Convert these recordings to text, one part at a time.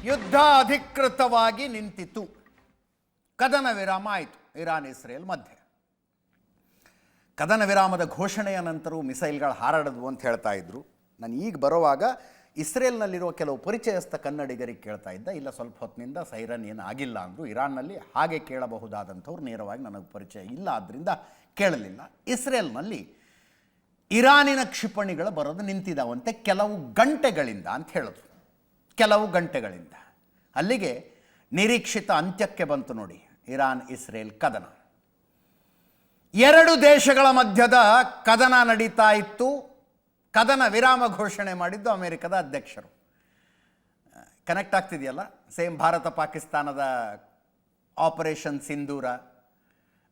ಯುದ್ಧ ಅಧಿಕೃತವಾಗಿ ನಿಂತಿತು. ಕದನ ವಿರಾಮ ಆಯಿತು ಇರಾನ್ ಇಸ್ರೇಲ್ ಮಧ್ಯೆ. ಕದನ ವಿರಾಮದ ಘೋಷಣೆಯ ನಂತರವೂ ಮಿಸೈಲ್ಗಳು ಹಾರಾಡಿದ್ವು ಅಂತ ಹೇಳ್ತಾ ಇದ್ರು. ನಾನು ಈಗ ಬರುವಾಗ ಇಸ್ರೇಲ್ನಲ್ಲಿರುವ ಕೆಲವು ಪರಿಚಯಸ್ಥ ಕನ್ನಡಿಗರಿಗೆ ಕೇಳ್ತಾ ಇದ್ದ, ಇಲ್ಲ ಸ್ವಲ್ಪ ಹೊತ್ತಿನಿಂದ ಸೈರನ್ ಏನು ಆಗಿಲ್ಲ ಅಂದರು. ಇರಾನ್ನಲ್ಲಿ ಹಾಗೆ ಕೇಳಬಹುದಾದಂಥವ್ರು ನೇರವಾಗಿ ನನಗೆ ಪರಿಚಯ ಇಲ್ಲ, ಆದ್ದರಿಂದ ಕೇಳಲಿಲ್ಲ. ಇಸ್ರೇಲ್ನಲ್ಲಿ ಇರಾನಿನ ಕ್ಷಿಪಣಿಗಳು ಬರೋದು ನಿಂತಿದ್ದಾವಂತೆ ಕೆಲವು ಗಂಟೆಗಳಿಂದ ಅಂತ ಹೇಳಿದ್ರು. ಕೆಲವು ಗಂಟೆಗಳಿಂದ ಅಲ್ಲಿಗೆ ನಿರೀಕ್ಷಿತ ಅಂತ್ಯಕ್ಕೆ ಬಂತು ನೋಡಿ ಇರಾನ್ ಇಸ್ರೇಲ್ ಕದನ. ಎರಡು ದೇಶಗಳ ಮಧ್ಯದ ಕದನ ನಡೀತಾ ಇತ್ತು. ಕದನ ವಿರಾಮ ಘೋಷಣೆ ಮಾಡಿದ್ದು ಅಮೆರಿಕದ ಅಧ್ಯಕ್ಷರು. ಕನೆಕ್ಟ್ ಆಗ್ತಿದೆಯಲ್ಲ, ಸೇಮ್ ಭಾರತ ಪಾಕಿಸ್ತಾನದ ಆಪರೇಷನ್ ಸಿಂಧೂರ,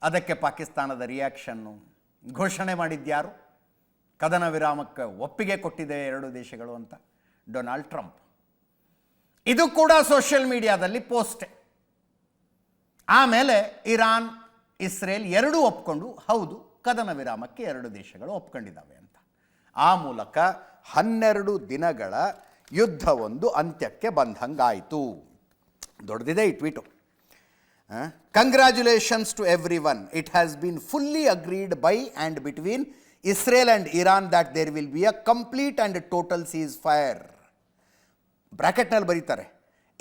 ಅದಕ್ಕೆ ಪಾಕಿಸ್ತಾನದ ರಿಯಾಕ್ಷನ್ನು. ಘೋಷಣೆ ಮಾಡಿದ್ಯಾರು? ಕದನ ವಿರಾಮಕ್ಕೆ ಒಪ್ಪಿಗೆ ಕೊಟ್ಟಿದೆ ಎರಡು ದೇಶಗಳು ಅಂತ ಡೊನಾಲ್ಡ್ ಟ್ರಂಪ್. ಇದು ಕೂಡ ಸೋಷಿಯಲ್ ಮೀಡಿಯಾದಲ್ಲಿ ಪೋಸ್ಟೆ. ಆಮೇಲೆ ಇರಾನ್ ಇಸ್ರೇಲ್ ಎರಡೂ ಒಪ್ಕೊಂಡು ಹೌದು ಕದನ ವಿರಾಮಕ್ಕೆ ಎರಡು ದೇಶಗಳು ಒಪ್ಕೊಂಡಿದ್ದಾವೆ ಅಂತ. ಆ ಮೂಲಕ 12 ದಿನಗಳ ಯುದ್ಧವೊಂದು ಅಂತ್ಯಕ್ಕೆ ಬಂದಂಗಾಯಿತು. ದೊಡ್ಡದಿದೆ ಈ tweet. Congratulations to everyone. It has been fully agreed by and between Israel and Iran that there will be a complete and total ceasefire. ಬ್ರ್ಯಾಕೆಟ್ನಲ್ಲಿ ಬರೀತಾರೆ,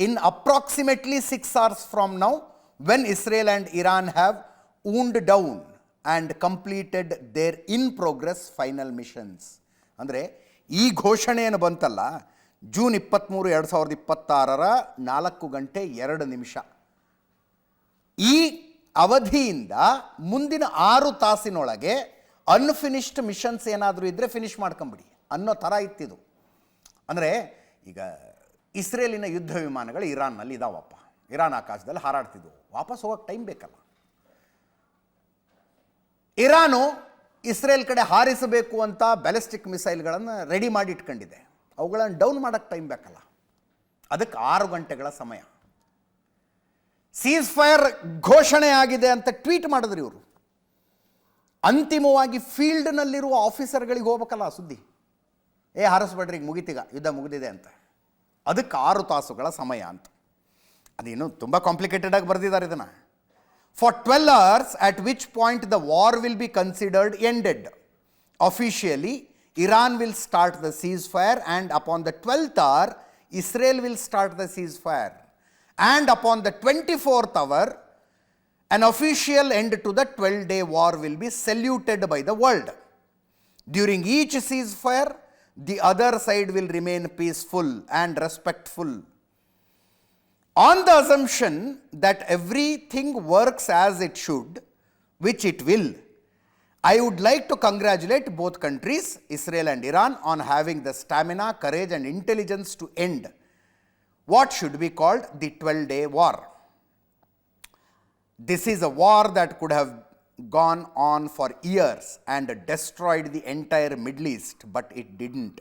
in approximately 6 hours from now when Israel and Iran have wound down and completed their in progress final missions. ಅಂದರೆ ಈ ಘೋಷಣೆಯನ್ನು ಬಂತಲ್ಲ June 23, 2026 4:02 ಈ ಅವಧಿಯಿಂದ ಮುಂದಿನ 6 ತಾಸಿನೊಳಗೆ unfinished missions ಏನಾದರೂ ಇದ್ದರೆ finish ಮಾಡ್ಕೊಂಬಿಡಿ ಅನ್ನೋ ಥರ ಇತ್ತಿದು. ಅಂದರೆ ಈಗ ಇಸ್ರೇಲಿನ ಯುದ್ಧ ವಿಮಾನಗಳು ಇರಾನ್ನಲ್ಲಿ ಇದಾವಪ್ಪ, ಇರಾನ್ ಆಕಾಶದಲ್ಲಿ ಹಾರಾಡ್ತಿದ್ವು, ವಾಪಸ್ ಹೋಗೋಕ್ಕೆ ಟೈಮ್ ಬೇಕಲ್ಲ. ಇರಾನು ಇಸ್ರೇಲ್ ಕಡೆ ಹಾರಿಸಬೇಕು ಅಂತ ಬ್ಯಾಲಿಸ್ಟಿಕ್ ಮಿಸೈಲ್ಗಳನ್ನು ರೆಡಿ ಮಾಡಿ ಇಟ್ಕೊಂಡಿದೆ. ಅವುಗಳನ್ನು ಡೌನ್ ಮಾಡೋಕ್ಕೆ ಟೈಮ್ ಬೇಕಲ್ಲ, ಅದಕ್ಕೆ 6 ಗಂಟೆಗಳ ಸಮಯ. ಸೀಸ್ ಫೈರ್ ಘೋಷಣೆ ಆಗಿದೆ ಅಂತ ಟ್ವೀಟ್ ಮಾಡಿದ್ರು ಇವರು. ಅಂತಿಮವಾಗಿ ಫೀಲ್ಡ್ನಲ್ಲಿರುವ ಆಫೀಸರ್ಗಳಿಗೆ ಹೋಗ್ಬೇಕಲ್ಲ ಸುದ್ದಿ, ಹಾರಿಸ್ಬೇಡ್ರಿ ಈಗ ಮುಗಿತೀಗ ಯುದ್ಧ ಮುಗಿದಿದೆ ಅಂತ. ಅದಕ್ಕೆ 6 ತಾಸುಗಳ ಸಮಯ ಅಂತ. ಅದೇನು ತುಂಬ ಕಾಂಪ್ಲಿಕೇಟೆಡ್ ಆಗಿ ಬರೆದಿದ್ದಾರೆ ಇದನ್ನು. For 12 hours at which point the war will be considered ended. Officially, Iran will start the ceasefire and upon the 12th hour, Israel will start the ceasefire. And upon the 24th hour, an official end to the 12-day war will be saluted by the world. During each ceasefire, the other side will remain peaceful and respectful. On the assumption that everything works as it should, which it will, I would like to congratulate both countries, Israel and Iran, on having the stamina, courage and intelligence to end what should be called the 12-day war. This is a war that could have gone on for years and destroyed the entire Middle East, but it didn't.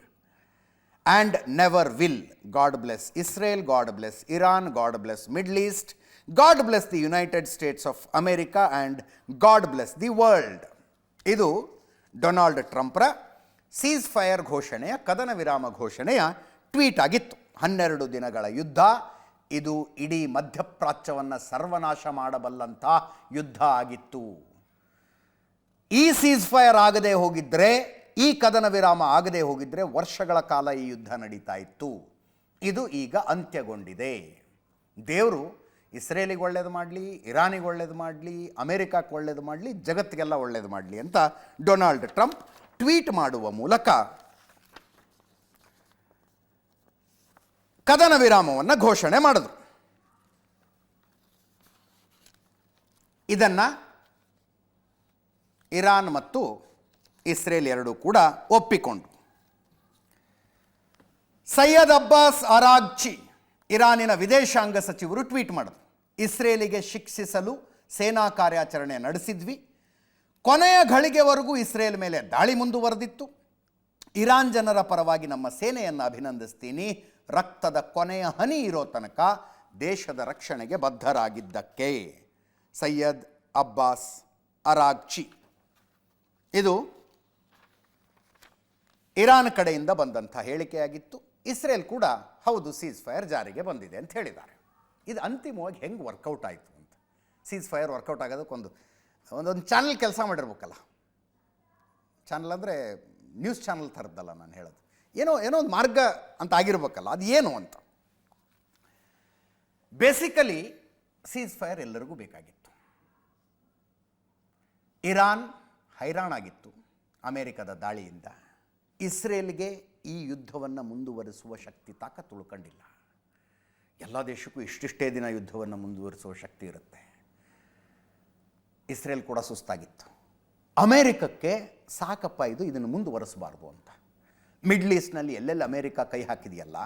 And never will. God bless Israel, God bless Iran, God bless Middle East, God bless the United States of America, and God bless the world. ಇದು Donald ಟ್ರಂಪ್ರ seize fire ಘೋಷಣೆಯ, ಕದನ ವಿರಾಮ ಘೋಷಣೆಯ tweet ಆಗಿತ್ತು. 12 ದಿನಗಳ ಯುದ್ಧ. ಇದು ಇಡೀ ಮಧ್ಯಪ್ರಾಚ್ಯವನ್ನು ಸರ್ವನಾಶ ಮಾಡಬಲ್ಲಂಥ ಯುದ್ಧ ಆಗಿತ್ತು. ಈ ಸೀಸ್ ಫೈರ್ ಆಗದೆ ಹೋಗಿದ್ದರೆ, ಈ ಕದನ ವಿರಾಮ ಆಗದೆ ಹೋಗಿದ್ದರೆ ವರ್ಷಗಳ ಕಾಲ ಈ ಯುದ್ಧ ನಡೀತಾ ಇತ್ತು. ಇದು ಈಗ ಅಂತ್ಯಗೊಂಡಿದೆ. ದೇವರು ಇಸ್ರೇಲಿಗೆ ಒಳ್ಳೇದು ಮಾಡಲಿ, ಇರಾನಿಗೆ ಒಳ್ಳೇದು ಮಾಡಲಿ, ಅಮೆರಿಕಕ್ಕೆ ಒಳ್ಳೇದು ಮಾಡಲಿ, ಜಗತ್ತಿಗೆಲ್ಲ ಒಳ್ಳೇದು ಮಾಡಲಿ ಅಂತ ಡೊನಾಲ್ಡ್ ಟ್ರಂಪ್ ಟ್ವೀಟ್ ಮಾಡುವ ಮೂಲಕ ಕದನ ವಿರಾಮವನ್ನು ಘೋಷಣೆ ಮಾಡಿದ್ರು. ಇದನ್ನು ಇರಾನ್ ಮತ್ತು ಇಸ್ರೇಲ್ ಎರಡೂ ಕೂಡ ಒಪ್ಪಿಕೊಂಡ್ರು. ಸೈಯದ್ ಅಬ್ಬಾಸ್ ಅರಾಗ್ಚಿ, ಇರಾನಿನ ವಿದೇಶಾಂಗ ಸಚಿವರು ಟ್ವೀಟ್ ಮಾಡಿದ್ರು, ಇಸ್ರೇಲಿಗೆ ಶಿಕ್ಷಿಸಲು ಸೇನಾ ಕಾರ್ಯಾಚರಣೆ ನಡೆಸಿದ್ವಿ. ಕೊನೆಯ ಘಳಿಗೆವರೆಗೂ ಇಸ್ರೇಲ್ ಮೇಲೆ ದಾಳಿ ಮುಂದುವರೆದಿತ್ತು. ಇರಾನ್ ಜನರ ಪರವಾಗಿ ನಮ್ಮ ಸೇನೆಯನ್ನು ಅಭಿನಂದಿಸ್ತೀನಿ. ರಕ್ತದ ಕೊನೆಯ ಹನಿ ಇರೋ ತನಕ ದೇಶದ ರಕ್ಷಣೆಗೆ ಬದ್ಧರಾಗಿದ್ದಕ್ಕೆ. ಸೈಯದ್ ಅಬ್ಬಾಸ್ ಅರಾಗ್ಚಿ. ಇದು ಇರಾನ್ ಕಡೆಯಿಂದ ಬಂದಂಥ ಹೇಳಿಕೆಯಾಗಿತ್ತು. ಇಸ್ರೇಲ್ ಕೂಡ ಹೌದು ಸೀಸ್ ಫೈರ್ ಜಾರಿಗೆ ಬಂದಿದೆ ಅಂತ ಹೇಳಿದ್ದಾರೆ. ಇದು ಅಂತಿಮವಾಗಿ ಹೆಂಗೆ ವರ್ಕೌಟ್ ಆಯಿತು ಅಂತ. ಸೀಸ್ ಫೈರ್ ವರ್ಕೌಟ್ ಆಗೋದಕ್ಕೆ ಒಂದೊಂದು ಚಾನಲ್ ಕೆಲಸ ಮಾಡಿರ್ಬೇಕಲ್ಲ. ಚಾನಲ್ ಅಂದರೆ ನ್ಯೂಸ್ ಚಾನಲ್ ಥರದ್ದಲ್ಲ ನಾನು ಹೇಳೋದು. ಏನೋ ಒಂದು ಮಾರ್ಗ ಅಂತ ಆಗಿರ್ಬೇಕಲ್ಲ, ಅದು ಏನು ಅಂತ. ಬೇಸಿಕಲಿ ಸೀಸ್ ಫೈರ್ ಎಲ್ಲರಿಗೂ ಬೇಕಾಗಿತ್ತು. ಇರಾನ್ ಹೈರಾಣಾಗಿತ್ತು ಅಮೇರಿಕದ ದಾಳಿಯಿಂದ. ಇಸ್ರೇಲ್ಗೆ ಈ ಯುದ್ಧವನ್ನು ಮುಂದುವರಿಸುವ ಶಕ್ತಿ ತಾಕತ್ತು ಉಳ್ಕೊಂಡಿಲ್ಲ. ಎಲ್ಲ ದೇಶಕ್ಕೂ ಇಷ್ಟಿಷ್ಟೇ ದಿನ ಯುದ್ಧವನ್ನು ಮುಂದುವರಿಸುವ ಶಕ್ತಿ ಇರುತ್ತೆ. ಇಸ್ರೇಲ್ ಕೂಡ ಸುಸ್ತಾಗಿತ್ತು. ಅಮೇರಿಕಕ್ಕೆ ಸಾಕಪ್ಪ ಇದನ್ನು ಮುಂದುವರಿಸಬಾರ್ದು ಅಂತ. ಮಿಡ್ಲ್ ಈಸ್ಟ್ನಲ್ಲಿ ಎಲ್ಲೆಲ್ಲಿ ಅಮೇರಿಕ ಕೈ ಹಾಕಿದೆಯಲ್ಲ,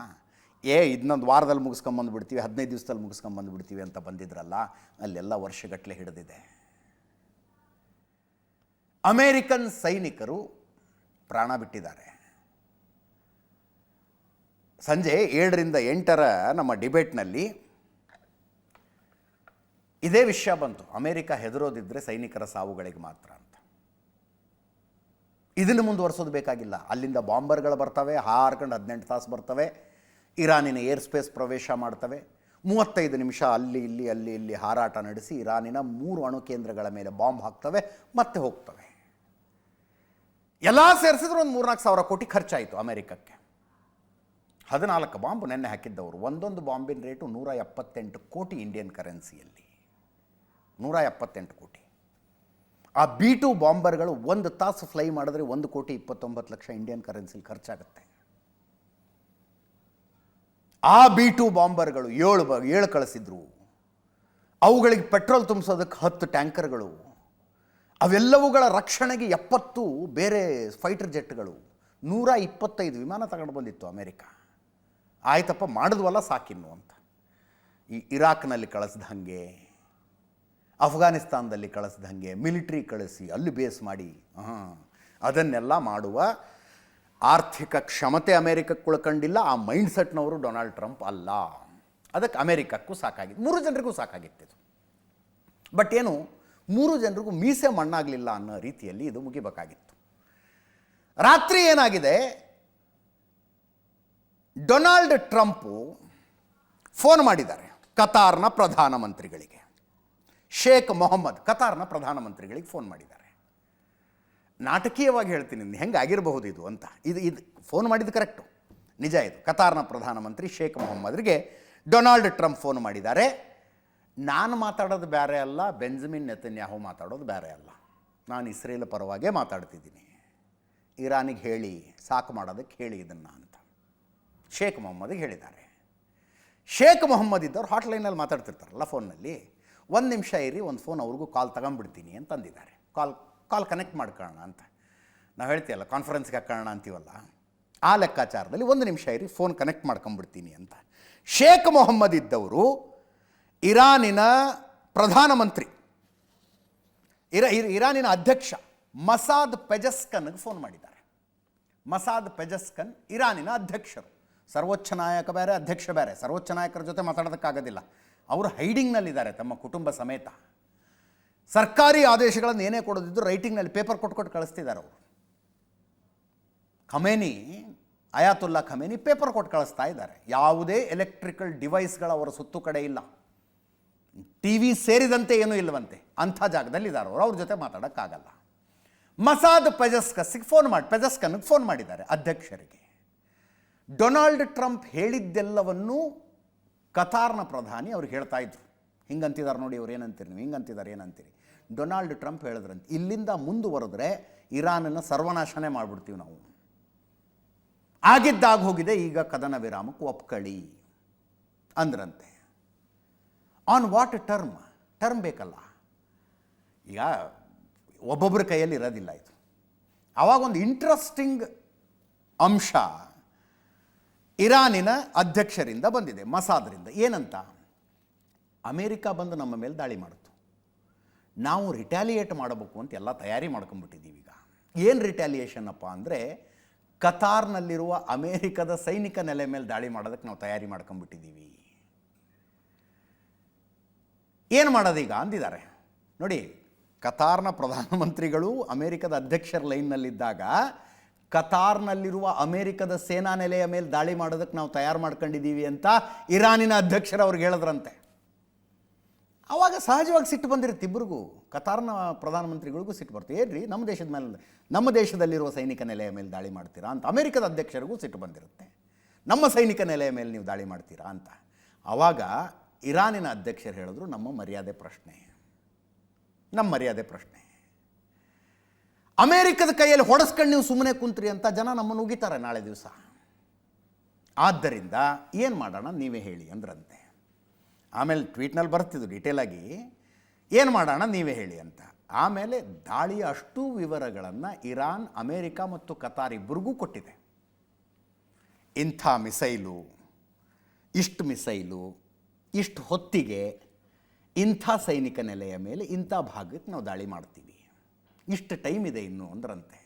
ಇನ್ನೊಂದು ವಾರದಲ್ಲಿ ಮುಗಿಸ್ಕೊಂಬಂದುಬಿಡ್ತೀವಿ, 15 ದಿವಸದಲ್ಲಿ ಮುಗಿಸ್ಕೊಂಬಂದುಬಿಡ್ತೀವಿ ಅಂತ ಬಂದಿದ್ರಲ್ಲ, ಅಲ್ಲೆಲ್ಲ ವರ್ಷಗಟ್ಟಲೆ ಹಿಡಿದಿದೆ. ಅಮೇರಿಕನ್ ಸೈನಿಕರು ಪ್ರಾಣ ಬಿಟ್ಟಿದ್ದಾರೆ. ಸಂಜೆ 7ರಿಂದ 8 ನಮ್ಮ ಡಿಬೇಟ್ನಲ್ಲಿ ಇದೇ ವಿಷಯ ಬಂತು. ಅಮೇರಿಕ ಹೆದರೋದಿದ್ದರೆ ಸೈನಿಕರ ಸಾವುಗಳಿಗೆ ಮಾತ್ರ ಅಂತ. ಇದನ್ನು ಮುಂದುವರಿಸೋದು ಬೇಕಾಗಿಲ್ಲ. ಅಲ್ಲಿಂದ ಬಾಂಬರ್ಗಳು ಬರ್ತವೆ, ಹಾರ್ಕೊಂಡು 18 ತಾಸು ಬರ್ತವೆ, ಇರಾನಿನ ಏರ್ ಸ್ಪೇಸ್ ಪ್ರವೇಶ ಮಾಡ್ತವೆ. 35 ನಿಮಿಷ ಅಲ್ಲಿ ಇಲ್ಲಿ ಹಾರಾಟ ನಡೆಸಿ ಇರಾನಿನ 3 ಅಣು ಕೇಂದ್ರಗಳ ಮೇಲೆ ಬಾಂಬ್ ಹಾಕ್ತವೆ, ಮತ್ತೆ ಹೋಗ್ತವೆ. ಎಲ್ಲ ಸೇರಿಸಿದ್ರು ಒಂದು 3-4 ಸಾವಿರ ಕೋಟಿ ಖರ್ಚಾಯಿತು ಅಮೇರಿಕಕ್ಕೆ. 14 ಬಾಂಬ್ ನೆನ್ನೆ ಹಾಕಿದ್ದವರು. ಒಂದೊಂದು ಬಾಂಬಿನ ರೇಟು 178 ಕೋಟಿ ಇಂಡಿಯನ್ ಕರೆನ್ಸಿಯಲ್ಲಿ. 178 ಕೋಟಿ. ಆ B-2 ಬಾಂಬರ್ಗಳು 1 ತಾಸು ಫ್ಲೈ ಮಾಡಿದ್ರೆ 1,29,00,000 ಇಂಡಿಯನ್ ಕರೆನ್ಸಿಲಿ ಖರ್ಚಾಗುತ್ತೆ. ಆ B-2 ಬಾಂಬರ್ಗಳು 7 ಕಳಿಸಿದ್ರು. ಅವುಗಳಿಗೆ ಪೆಟ್ರೋಲ್ ತುಂಬಿಸೋದಕ್ಕೆ 10 ಟ್ಯಾಂಕರ್ಗಳು, ಅವೆಲ್ಲವುಗಳ ರಕ್ಷಣೆಗೆ 70 ಬೇರೆ ಫೈಟರ್ ಜೆಟ್ಗಳು, 125 ವಿಮಾನ ತಗೊಂಡು ಬಂದಿತ್ತು ಅಮೇರಿಕ. ಆಯ್ತಪ್ಪ, ಮಾಡಿದ್ವಲ್ಲ ಸಾಕಿನ್ನು ಅಂತ. ಈ ಇರಾಕ್ನಲ್ಲಿ ಕಳಿಸ್ದಂಗೆ, ಅಫ್ಘಾನಿಸ್ತಾನದಲ್ಲಿ ಕಳಿಸ್ದಂಗೆ ಮಿಲಿಟ್ರಿ ಕಳಿಸಿ ಅಲ್ಲಿ ಬೇಸ್ ಮಾಡಿ ಅದನ್ನೆಲ್ಲ ಮಾಡುವ ಆರ್ಥಿಕ ಕ್ಷಮತೆ ಅಮೇರಿಕಕ್ಕೆ ಉಳ್ಕೊಂಡಿಲ್ಲ. ಆ ಮೈಂಡ್ಸೆಟ್ನವರು ಡೊನಾಲ್ಡ್ ಟ್ರಂಪ್ ಅಲ್ಲ. ಅದಕ್ಕೆ ಅಮೇರಿಕಕ್ಕೂ ಸಾಕಾಗಿತ್ತು, 3 ಜನರಿಗೂ ಸಾಕಾಗಿತ್ತು. ಬಟ್ ಏನು, 3 ಜನರಿಗೂ ಮೀಸೆ ಮಣ್ಣಾಗಲಿಲ್ಲ ಅನ್ನೋ ರೀತಿಯಲ್ಲಿ ಇದು ಮುಗಿಬೇಕಾಗಿತ್ತು. ರಾತ್ರಿ ಏನಾಗಿದೆ, ಡೊನಾಲ್ಡ್ ಟ್ರಂಪು ಫೋನ್ ಮಾಡಿದ್ದಾರೆ ಕತಾರ್ನ ಪ್ರಧಾನಮಂತ್ರಿಗಳಿಗೆ. ಶೇಖ್ ಮೊಹಮ್ಮದ್ ಕತಾರ್ನ ಪ್ರಧಾನಮಂತ್ರಿಗಳಿಗೆ ಫೋನ್ ಮಾಡಿದ್ದಾರೆ. ನಾಟಕೀಯವಾಗಿ ಹೇಳ್ತೀನಿ ಹೆಂಗೆ ಆಗಿರಬಹುದು ಇದು ಅಂತ. ಇದು ಫೋನ್ ಮಾಡಿದ್ದು ಕರೆಕ್ಟು, ನಿಜ. ಇದು ಕತಾರ್ನ ಪ್ರಧಾನಮಂತ್ರಿ ಶೇಖ್ ಮೊಹಮ್ಮದ್ರಿಗೆ ಡೊನಾಲ್ಡ್ ಟ್ರಂಪ್ ಫೋನ್ ಮಾಡಿದ್ದಾರೆ. ನಾನು ಮಾತಾಡೋದು ಬೇರೆ ಅಲ್ಲ, ಬೆಂಜಮಿನ್ ನೆತನ್ಯಾಹು ಮಾತಾಡೋದು ಬೇರೆ ಅಲ್ಲ. ನಾನು ಇಸ್ರೇಲ್ ಪರವಾಗೇ ಮಾತಾಡ್ತಿದ್ದೀನಿ. ಇರಾನಿಗೆ ಹೇಳಿ, ಸಾಕು ಮಾಡೋದಕ್ಕೆ ಹೇಳಿ ಇದನ್ನು ಅಂತ ಶೇಖ್ ಮೊಹಮ್ಮದಿಗೆ ಹೇಳಿದ್ದಾರೆ. ಶೇಖ್ ಮೊಹಮ್ಮದ್ ಇದ್ದವ್ರು ಹಾಟ್ಲೈನಲ್ಲಿ ಮಾತಾಡ್ತಿರ್ತಾರಲ್ಲ ಫೋನ್ನಲ್ಲಿ, 1 ನಿಮಿಷ ಇರಿ, ಒಂದು ಫೋನ್ ಅವ್ರಿಗೂ ಕಾಲ್ ತಗೊಂಡ್ಬಿಡ್ತೀನಿ ಅಂತಂದಿದ್ದಾರೆ. ಕಾಲ್ ಕನೆಕ್ಟ್ ಮಾಡ್ಕೊಳ್ಳೋಣ ಅಂತ ನಾವು ಹೇಳ್ತೀವಲ್ಲ, ಕಾನ್ಫರೆನ್ಸ್ಗೆ ಹಾಕೋಣ ಅಂತೀವಲ್ಲ, ಆ ಲೆಕ್ಕಾಚಾರದಲ್ಲಿ 1 ನಿಮಿಷ ಇರಿ, ಫೋನ್ ಕನೆಕ್ಟ್ ಮಾಡ್ಕೊಂಡ್ಬಿಡ್ತೀನಿ ಅಂತ. ಶೇಖ್ ಮೊಹಮ್ಮದ್ ಇದ್ದವರು ಇರಾನಿನ ಪ್ರಧಾನಮಂತ್ರಿ, ಇರಾನಿನ ಅಧ್ಯಕ್ಷ ಮಸಾದ್ ಪೆಜೆಸ್ಕನ್ಗೆ ಫೋನ್ ಮಾಡಿದ್ದಾರೆ. ಮಸಾದ್ ಪೆಜೆಸ್ಕನ್ ಇರಾನಿನ ಅಧ್ಯಕ್ಷರು. ಸರ್ವೋಚ್ಚ ನಾಯಕ ಬೇರೆ, ಅಧ್ಯಕ್ಷ ಬೇರೆ. ಸರ್ವೋಚ್ಚ ನಾಯಕರ ಜೊತೆ ಮಾತಾಡೋದಕ್ಕಾಗೋದಿಲ್ಲ, ಅವರು ಹೈಡಿಂಗ್ನಲ್ಲಿದ್ದಾರೆ ತಮ್ಮ ಕುಟುಂಬ ಸಮೇತ. ಸರ್ಕಾರಿ ಆದೇಶಗಳನ್ನು ಏನೇ ಕೊಡೋದಿದ್ದು ರೈಟಿಂಗ್ನಲ್ಲಿ ಪೇಪರ್ ಕೊಟ್ಟು ಕಳಿಸ್ತಿದ್ದಾರೆ ಅವರು. ಖಮೇನಿ, ಅಯಾತುಲ್ಲಾ ಖಮೇನಿ ಪೇಪರ್ ಕೊಟ್ಟು ಕಳಿಸ್ತಾ ಇದ್ದಾರೆ. ಯಾವುದೇ ಎಲೆಕ್ಟ್ರಿಕಲ್ ಡಿವೈಸ್ಗಳ ಅವರ ಸುತ್ತು ಕಡೆ ಇಲ್ಲ, TV ಸೇರಿದಂತೆ ಏನೂ ಇಲ್ಲವಂತೆ. ಅಂಥ ಜಾಗದಲ್ಲಿದ್ದಾರೆ ಅವರು, ಅವ್ರ ಜೊತೆ ಮಾತಾಡೋಕ್ಕಾಗಲ್ಲ. ಮಸಾದ್ ಪೆಜೆಸ್ಕನ್ಗೆ ಫೋನ್ ಮಾಡಿದ್ದಾರೆ, ಅಧ್ಯಕ್ಷರಿಗೆ. ಡೊನಾಲ್ಡ್ ಟ್ರಂಪ್ ಹೇಳಿದ್ದೆಲ್ಲವನ್ನೂ ಕತಾರ್ನ ಪ್ರಧಾನಿ ಅವ್ರಿಗೆ ಹೇಳ್ತಾ ಇದ್ರು. ಹಿಂಗಂತಿದ್ದಾರೆ ನೋಡಿ, ಅವ್ರು ಏನಂತೀರಿ ನೀವು, ಹಿಂಗಂತಿದ್ದಾರೆ ಏನಂತೀರಿ. ಡೊನಾಲ್ಡ್ ಟ್ರಂಪ್ ಹೇಳಿದ್ರಂತೆ, ಇಲ್ಲಿಂದ ಮುಂದುವರೆದ್ರೆ ಇರಾನನ್ನು ಸರ್ವನಾಶನೇ ಮಾಡಿಬಿಡ್ತೀವಿ ನಾವು. ಆಗಿದ್ದಾಗ ಹೋಗಿದೆ, ಈಗ ಕದನ ವಿರಾಮಕ್ಕೆ ಒಪ್ಕೊಳ್ಳಿ ಅಂದ್ರಂತೆ. ಆನ್ ವಾಟ್ ಟರ್ಮ್ ಬೇಕಲ್ಲ. ಈಗ ಒಬ್ಬೊಬ್ಬರ ಕೈಯಲ್ಲಿ ಇರೋದಿಲ್ಲ ಇದು. ಆವಾಗ ಒಂದು ಇಂಟ್ರೆಸ್ಟಿಂಗ್ ಅಂಶ ಇರಾನಿನ ಅಧ್ಯಕ್ಷರಿಂದ ಬಂದಿದೆ, ಮಸಾದ್ರಿಂದ. ಏನಂತ, ಅಮೇರಿಕ ಬಂದು ನಮ್ಮ ಮೇಲೆ ದಾಳಿ ಮಾಡಿತು, ನಾವು ರಿಟ್ಯಾಲಿಯೇಟ್ ಮಾಡಬೇಕು ಅಂತ ಎಲ್ಲ ತಯಾರಿ ಮಾಡ್ಕೊಂಡ್ಬಿಟ್ಟಿದ್ದೀವಿ. ಈಗ ಏನು ರಿಟ್ಯಾಲಿಯೇಷನ್ ಅಪ್ಪ ಅಂದರೆ, ಕತಾರ್ನಲ್ಲಿರುವ ಅಮೇರಿಕದ ಸೈನಿಕ ನೆಲೆ ಮೇಲೆ ದಾಳಿ ಮಾಡೋದಕ್ಕೆ ನಾವು ತಯಾರಿ ಮಾಡ್ಕೊಂಡ್ಬಿಟ್ಟಿದ್ದೀವಿ. ಏನು ಮಾಡೋದೀಗ ಅಂದಿದ್ದಾರೆ ನೋಡಿ. ಕತಾರ್ನ ಪ್ರಧಾನಮಂತ್ರಿಗಳು ಅಮೇರಿಕದ ಅಧ್ಯಕ್ಷರ ಲೈನ್ನಲ್ಲಿದ್ದಾಗ ಕತಾರ್ನಲ್ಲಿರುವ ಅಮೆರಿಕದ ಸೇನಾ ನೆಲೆಯ ಮೇಲೆ ದಾಳಿ ಮಾಡೋದಕ್ಕೆ ನಾವು ತಯಾರು ಮಾಡ್ಕೊಂಡಿದ್ದೀವಿ ಅಂತ ಇರಾನಿನ ಅಧ್ಯಕ್ಷರು ಅವ್ರಿಗೆ ಹೇಳಿದ್ರಂತೆ. ಆವಾಗ ಸಹಜವಾಗಿ ಸಿಟ್ಟು ಬಂದಿರುತ್ತೆ ಇಬ್ಬರಿಗೂ, ಕತಾರ್ನ ಪ್ರಧಾನಮಂತ್ರಿಗಳಿಗೂ ಸಿಟ್ಟು ಬರ್ತದೆ. ಏನ್ರಿ ನಮ್ಮ ದೇಶದ ಮೇಲೆ, ನಮ್ಮ ದೇಶದಲ್ಲಿರುವ ಸೈನಿಕ ನೆಲೆಯ ಮೇಲೆ ದಾಳಿ ಮಾಡ್ತೀರಾ ಅಂತ ಅಮೆರಿಕದ ಅಧ್ಯಕ್ಷರಿಗೂ ಸಿಟ್ಟು ಬಂದಿರುತ್ತೆ. ನಮ್ಮ ಸೈನಿಕ ನೆಲೆಯ ಮೇಲೆ ನೀವು ದಾಳಿ ಮಾಡ್ತೀರಾ ಅಂತ. ಆವಾಗ ಇರಾನಿನ ಅಧ್ಯಕ್ಷರು ಹೇಳಿದ್ರು, ನಮ್ಮ ಮರ್ಯಾದೆ ಪ್ರಶ್ನೆ, ನಮ್ಮ ಮರ್ಯಾದೆ ಪ್ರಶ್ನೆ. ಅಮೇರಿಕದ ಕೈಯಲ್ಲಿ ಹೊಡೆಸ್ಕೊಂಡು ನೀವು ಸುಮ್ಮನೆ ಕುಂತ್ರಿ ಅಂತ ಜನ ನಮ್ಮನ್ನು ಉಗಿತಾರೆ ನಾಳೆ ದಿವಸ. ಆದ್ದರಿಂದ ಏನು ಮಾಡೋಣ ನೀವೇ ಹೇಳಿ ಅಂದ್ರಂತೆ. ಆಮೇಲೆ ಟ್ವೀಟ್ನಲ್ಲಿ ಬರ್ತಿದ್ದು ಡೀಟೇಲಾಗಿ, ಏನು ಮಾಡೋಣ ನೀವೇ ಹೇಳಿ ಅಂತ. ಆಮೇಲೆ ದಾಳಿಯ ಅಷ್ಟೂ ವಿವರಗಳನ್ನು ಇರಾನ್, ಅಮೇರಿಕ ಮತ್ತು ಕತಾರ್ ಇಬ್ಬರಿಗೂ ಕೊಟ್ಟಿದೆ. ಇಂಥ ಮಿಸೈಲು, ಇಷ್ಟು ಮಿಸೈಲು, ಇಷ್ಟು ಹೊತ್ತಿಗೆ ಇಂಥ ಸೈನಿಕ ನೆಲೆಯ ಮೇಲೆ ಇಂಥ ಭಾಗಕ್ಕೆ ನಾವು ದಾಳಿ ಮಾಡ್ತೀವಿ, ಇಷ್ಟು ಟೈಮ್ ಇದೆ ಇನ್ನು ಅಂದ್ರಂತೆ.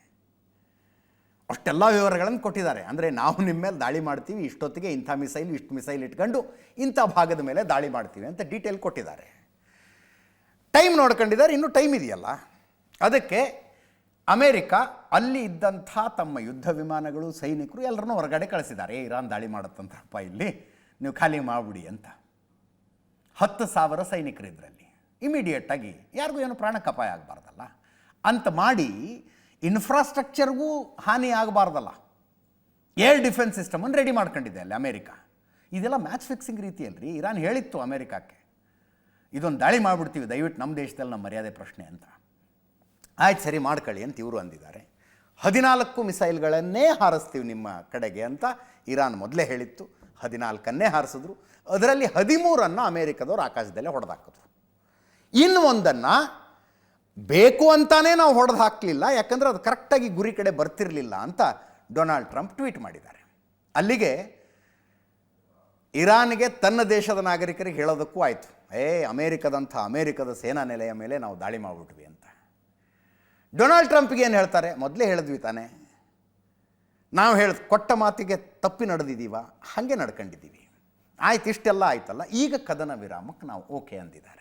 ಅಷ್ಟೆಲ್ಲ ವಿವರಗಳನ್ನು ಕೊಟ್ಟಿದ್ದಾರೆ. ಅಂದರೆ ನಾವು ನಿಮ್ಮ ಮೇಲೆ ದಾಳಿ ಮಾಡ್ತೀವಿ, ಇಷ್ಟೊತ್ತಿಗೆ ಇಂಥ ಮಿಸೈಲ್, ಇಷ್ಟು ಮಿಸೈಲ್ ಇಟ್ಕೊಂಡು ಇಂಥ ಭಾಗದ ಮೇಲೆ ದಾಳಿ ಮಾಡ್ತೀವಿ ಅಂತ ಡೀಟೇಲ್ ಕೊಟ್ಟಿದ್ದಾರೆ. ಟೈಮ್ ನೋಡ್ಕೊಂಡಿದ್ದಾರೆ, ಇನ್ನೂ ಟೈಮ್ ಇದೆಯಲ್ಲ. ಅದಕ್ಕೆ ಅಮೇರಿಕ ಅಲ್ಲಿ ಇದ್ದಂಥ ತಮ್ಮ ಯುದ್ಧ ವಿಮಾನಗಳು, ಸೈನಿಕರು ಎಲ್ಲರನ್ನೂ ಹೊರಗಡೆ ಕಳಿಸಿದ್ದಾರೆ. ಇರಾನ್ ದಾಳಿ ಮಾಡುತ್ತಂತಪ್ಪ, ಇಲ್ಲಿ ನೀವು ಖಾಲಿ ಮಾಡಿಬಿಡಿ ಅಂತ. 10,000 ಸೈನಿಕರು ಇದರಲ್ಲಿ. ಇಮಿಡಿಯೇಟಾಗಿ ಯಾರಿಗೂ ಏನು ಪ್ರಾಣಕ್ಕೆ ಅಪಾಯ ಆಗಬಾರ್ದಲ್ಲ ಅಂತ ಮಾಡಿ, ಇನ್ಫ್ರಾಸ್ಟ್ರಕ್ಚರ್ಗೂ ಹಾನಿ ಆಗಬಾರ್ದಲ್ಲ, ಏರ್ ಡಿಫೆನ್ಸ್ ಸಿಸ್ಟಮನ್ನು ರೆಡಿ ಮಾಡ್ಕೊಂಡಿದೆ ಅಲ್ಲಿ ಅಮೇರಿಕ. ಇದೆಲ್ಲ ಮ್ಯಾಚ್ ಫಿಕ್ಸಿಂಗ್ ರೀತಿಯಲ್ರಿ. ಇರಾನ್ ಹೇಳಿತ್ತು ಅಮೇರಿಕಕ್ಕೆ, ಇದೊಂದು ದಾಳಿ ಮಾಡಿಬಿಡ್ತೀವಿ ದಯವಿಟ್ಟು ನಮ್ಮ ದೇಶದಲ್ಲಿ ನಮ್ಮ ಮರ್ಯಾದೆ ಪ್ರಶ್ನೆ ಅಂತ. ಆಯ್ತು ಸರಿ ಮಾಡ್ಕೊಳ್ಳಿ ಅಂತ ಇವರು ಅಂದಿದ್ದಾರೆ. 14 ಮಿಸೈಲ್ಗಳನ್ನೇ ಹಾರಿಸ್ತೀವಿ ನಿಮ್ಮ ಕಡೆಗೆ ಅಂತ ಇರಾನ್ ಮೊದಲೇ ಹೇಳಿತ್ತು. 14 ಹಾರಿಸಿದ್ರು. ಅದರಲ್ಲಿ 13 ಅಮೇರಿಕದವ್ರು ಆಕಾಶದಲ್ಲೇ ಹೊಡೆದಾಕಿದ್ರು. ಇನ್ನು ಒಂದನ್ನು ಬೇಕು ಅಂತಾನೇ ನಾವು ಹೊಡೆದು ಹಾಕಲಿಲ್ಲ, ಯಾಕಂದರೆ ಅದು ಕರೆಕ್ಟಾಗಿ ಗುರಿ ಕಡೆ ಬರ್ತಿರಲಿಲ್ಲ ಅಂತ ಡೊನಾಲ್ಡ್ ಟ್ರಂಪ್ ಟ್ವೀಟ್ ಮಾಡಿದ್ದಾರೆ. ಅಲ್ಲಿಗೆ ಇರಾನ್ಗೆ ತನ್ನ ದೇಶದ ನಾಗರಿಕರಿಗೆ ಹೇಳೋದಕ್ಕೂ ಆಯಿತು, ಅಮೇರಿಕದ ಸೇನಾ ನೆಲೆಯ ಮೇಲೆ ನಾವು ದಾಳಿ ಮಾಡಿಬಿಟ್ವಿ ಅಂತ. ಡೊನಾಲ್ಡ್ ಟ್ರಂಪ್ಗೆ ಏನು ಹೇಳ್ತಾರೆ, ಮೊದಲೇ ಹೇಳಿದ್ವಿ ತಾನೆ, ನಾವು ಕೊಟ್ಟ ಮಾತಿಗೆ ತಪ್ಪಿ ನಡೆದಿದ್ದೀವ, ಹಾಗೆ ನಡ್ಕೊಂಡಿದ್ದೀವಿ, ಆಯ್ತು ಇಷ್ಟೆಲ್ಲ ಆಯ್ತಲ್ಲ, ಈಗ ಕದನ ವಿರಾಮಕ್ಕೆ ನಾವು ಓಕೆ ಅಂದಿದ್ದಾರೆ.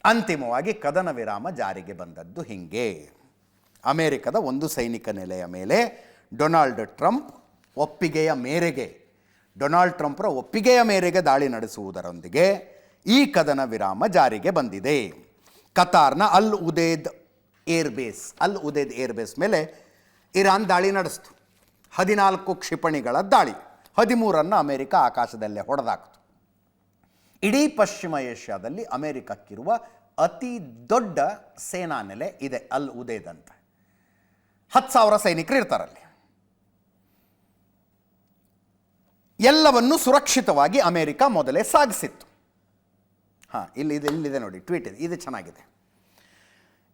ಅಂತಿಮವಾಗಿ ಕದನ ವಿರಾಮ ಜಾರಿಗೆ ಬಂದದ್ದು ಹೀಗೆ. ಅಮೇರಿಕದ ಒಂದು ಸೈನಿಕ ನೆಲೆಯ ಮೇಲೆ ಡೊನಾಲ್ಡ್ ಟ್ರಂಪ್ರ ಒಪ್ಪಿಗೆಯ ಮೇರೆಗೆ ದಾಳಿ ನಡೆಸುವುದರೊಂದಿಗೆ ಈ ಕದನ ವಿರಾಮ ಜಾರಿಗೆ ಬಂದಿದೆ. ಕತಾರ್ನ ಅಲ್ ಉದೇದ್ ಏರ್ಬೇಸ್ ಮೇಲೆ ಇರಾನ್ ದಾಳಿ ನಡೆಸಿತು. 14 ಕ್ಷಿಪಣಿಗಳ ದಾಳಿ, 13 ಅಮೇರಿಕ ಆಕಾಶದಲ್ಲೇ ಹೊಡೆದಾಕ್ತು. ಇಡೀ ಪಶ್ಚಿಮ ಏಷ್ಯಾದಲ್ಲಿ ಅಮೇರಿಕಕ್ಕಿರುವ ಅತಿ ದೊಡ್ಡ ಸೇನಾ ನೆಲೆ ಇದೆ ಅಲ್ ಉದೇದ್ ಅಂತ. 10,000 ಸೈನಿಕರು ಇರ್ತಾರಲ್ಲಿ. ಎಲ್ಲವನ್ನು ಸುರಕ್ಷಿತವಾಗಿ ಅಮೇರಿಕ ಮೊದಲೇ ಸಾಗಿಸಿತ್ತು. ಇಲ್ಲಿದೆ ನೋಡಿ ಟ್ವೀಟ್, ಇದು ಚೆನ್ನಾಗಿದೆ.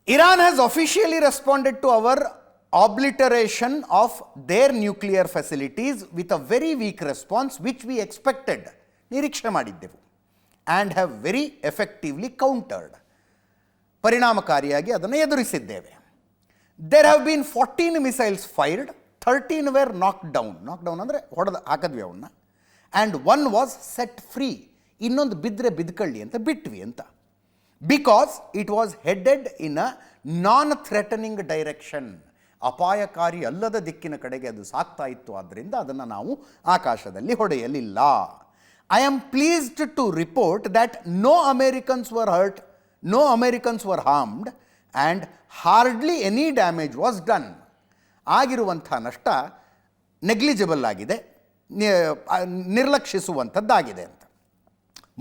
Iran has officially responded to our obliteration of their nuclear facilities with a very weak response which we expected, ನಿರೀಕ್ಷೆ ಮಾಡಿದ್ದೆವು, and have very effectively countered, ಪರಿಣಾಮಕಾರಿಯಾಗಿ ಅದನ್ನು ಎದುರಿಸಿದ್ದೇವೆ. There have been 14 missiles fired, 13 were knocked down ಅಂದರೆ ಹಾಕಿದ್ವಿ ಅವನ್ನ, and 1 was set free, ಇನ್ನೊಂದು ಬಿದ್ಕೊಳ್ಳಿ ಅಂತ ಬಿಟ್ವಿ ಅಂತ, because it was headed in a non-threatening direction, ಅಪಾಯಕಾರಿ ಅಲ್ಲದ ದಿಕ್ಕಿನ ಕಡೆಗೆ ಅದು ಸಾಗ್ತಾ ಇತ್ತು, ಆದ್ದರಿಂದ ಅದನ್ನು ನಾವು ಆಕಾಶದಲ್ಲಿ ಹೊಡೆಯಲಿಲ್ಲ. I am pleased to report that no Americans were harmed and hardly any damage was done. ಆಗಿರುವಂಥ ನಷ್ಟ ನೆಗ್ಲಿಜಿಬಲ್ ಆಗಿದೆ, ನಿರ್ಲಕ್ಷಿಸುವಂಥದ್ದಾಗಿದೆ ಅಂತ.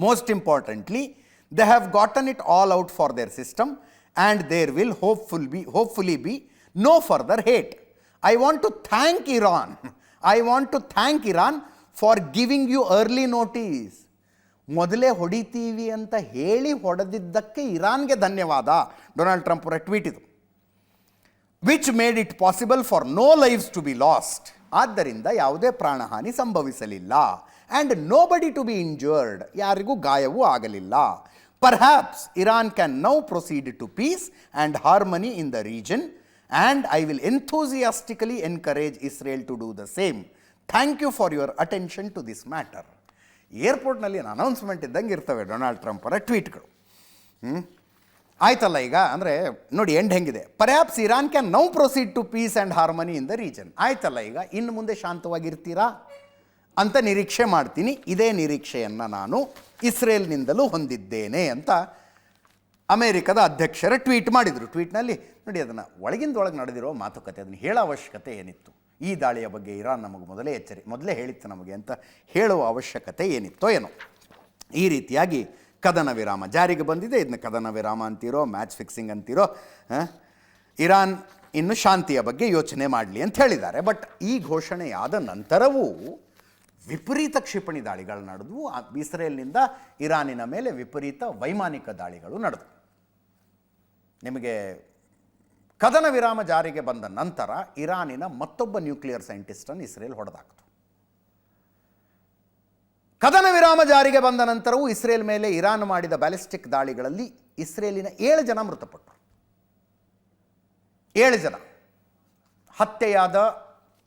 Most importantly, they have gotten it all out for their system and there will hopefully be no further hate. I want to thank Iran for giving you early notice. ಮೊದಲೇ ಹೊಡಿತೀವಿ ಅಂತ ಹೇಳಿ ಹೊಡೆದಿದ್ದಕ್ಕೆ ಇರಾನ್ಗೆ ಧನ್ಯವಾದ, ಡೊನಾಲ್ಡ್ ಟ್ರಂಪ್ ಅವರ tweet ಇದು. Which made it possible for no lives to be lost, ಆದ್ದರಿಂದ ಯಾವುದೇ ಪ್ರಾಣಹಾನಿ ಸಂಭವಿಸಲಿಲ್ಲ. And nobody to be injured, ಯಾರಿಗೂ ಗಾಯವೂ ಆಗಲಿಲ್ಲ. Perhaps Iran can now proceed to peace and harmony in the region, and I will enthusiastically encourage Israel to do the same. Thank you for your attention to this matter. ಏರ್ಪೋರ್ಟ್ನಲ್ಲಿ announcement ಇದ್ದಂಗೆ ಇರ್ತವೆ Donald Trump ಅವರ ಟ್ವೀಟ್ಗಳು. ಆಯ್ತಲ್ಲ ಈಗ ಅಂದರೆ ನೋಡಿ end ಹೆಂಗಿದೆ. Perhaps Iran can now proceed to peace and harmony in the region. ಆಯ್ತಲ್ಲ ಈಗ ಇನ್ನು ಮುಂದೆ ಶಾಂತವಾಗಿರ್ತೀರಾ ಅಂತ ನಿರೀಕ್ಷೆ ಮಾಡ್ತೀನಿ. ಇದೇ ನಿರೀಕ್ಷೆಯನ್ನು ನಾನು ಇಸ್ರೇಲ್ನಿಂದಲೂ ಹೊಂದಿದ್ದೇನೆ ಅಂತ ಅಮೇರಿಕದ ಅಧ್ಯಕ್ಷರ ಟ್ವೀಟ್ ಮಾಡಿದರು. ಟ್ವೀಟ್ನಲ್ಲಿ ನೋಡಿ ಅದನ್ನು ಒಳಗಿಂದೊಳಗೆ ನಡೆದಿರೋ ಮಾತುಕತೆ, ಅದನ್ನು ಹೇಳೋ ಅವಶ್ಯಕತೆ ಏನಿತ್ತು? ಈ ದಾಳಿಯ ಬಗ್ಗೆ ಇರಾನ್ ನಮಗೆ ಮೊದಲೇ ಹೇಳಿತ್ತು ನಮಗೆ ಅಂತ ಹೇಳುವ ಅವಶ್ಯಕತೆ ಏನಿತ್ತೋ ಏನೋ. ಈ ರೀತಿಯಾಗಿ ಕದನ ವಿರಾಮ ಜಾರಿಗೆ ಬಂದಿದೆ. ಇದನ್ನ ಕದನ ವಿರಾಮ ಅಂತೀರೋ, ಮ್ಯಾಚ್ ಫಿಕ್ಸಿಂಗ್ ಅಂತೀರೋ, ಇರಾನ್ ಇನ್ನು ಶಾಂತಿಯ ಬಗ್ಗೆ ಯೋಚನೆ ಮಾಡಲಿ ಅಂತ ಹೇಳಿದ್ದಾರೆ. ಬಟ್ ಈ ಘೋಷಣೆಯಾದ ನಂತರವೂ ವಿಪರೀತ ಕ್ಷಿಪಣಿ ದಾಳಿಗಳು ನಡೆದವು. ಇಸ್ರೇಲ್ನಿಂದ ಇರಾನಿನ ಮೇಲೆ ವಿಪರೀತ ವೈಮಾನಿಕ ದಾಳಿಗಳು ನಡೆದವು. ನಿಮಗೆ ಕದನ ವಿರಾಮ ಜಾರಿಗೆ ಬಂದ ನಂತರ ಇರಾನಿನ ಮತ್ತೊಬ್ಬ ನ್ಯೂಕ್ಲಿಯರ್ ಸೈಂಟಿಸ್ಟನ್ನು ಇಸ್ರೇಲ್ ಹೊಡೆದಾಕ್ತು. ಕದನ ವಿರಾಮ ಜಾರಿಗೆ ಬಂದ ನಂತರವೂ ಇಸ್ರೇಲ್ ಮೇಲೆ ಇರಾನ್ ಮಾಡಿದ ಬ್ಯಾಲಿಸ್ಟಿಕ್ ದಾಳಿಗಳಲ್ಲಿ ಇಸ್ರೇಲಿನ 7 ಜನ ಮೃತಪಟ್ಟರು. 7 ಜನ ಹತ್ಯೆಯಾದ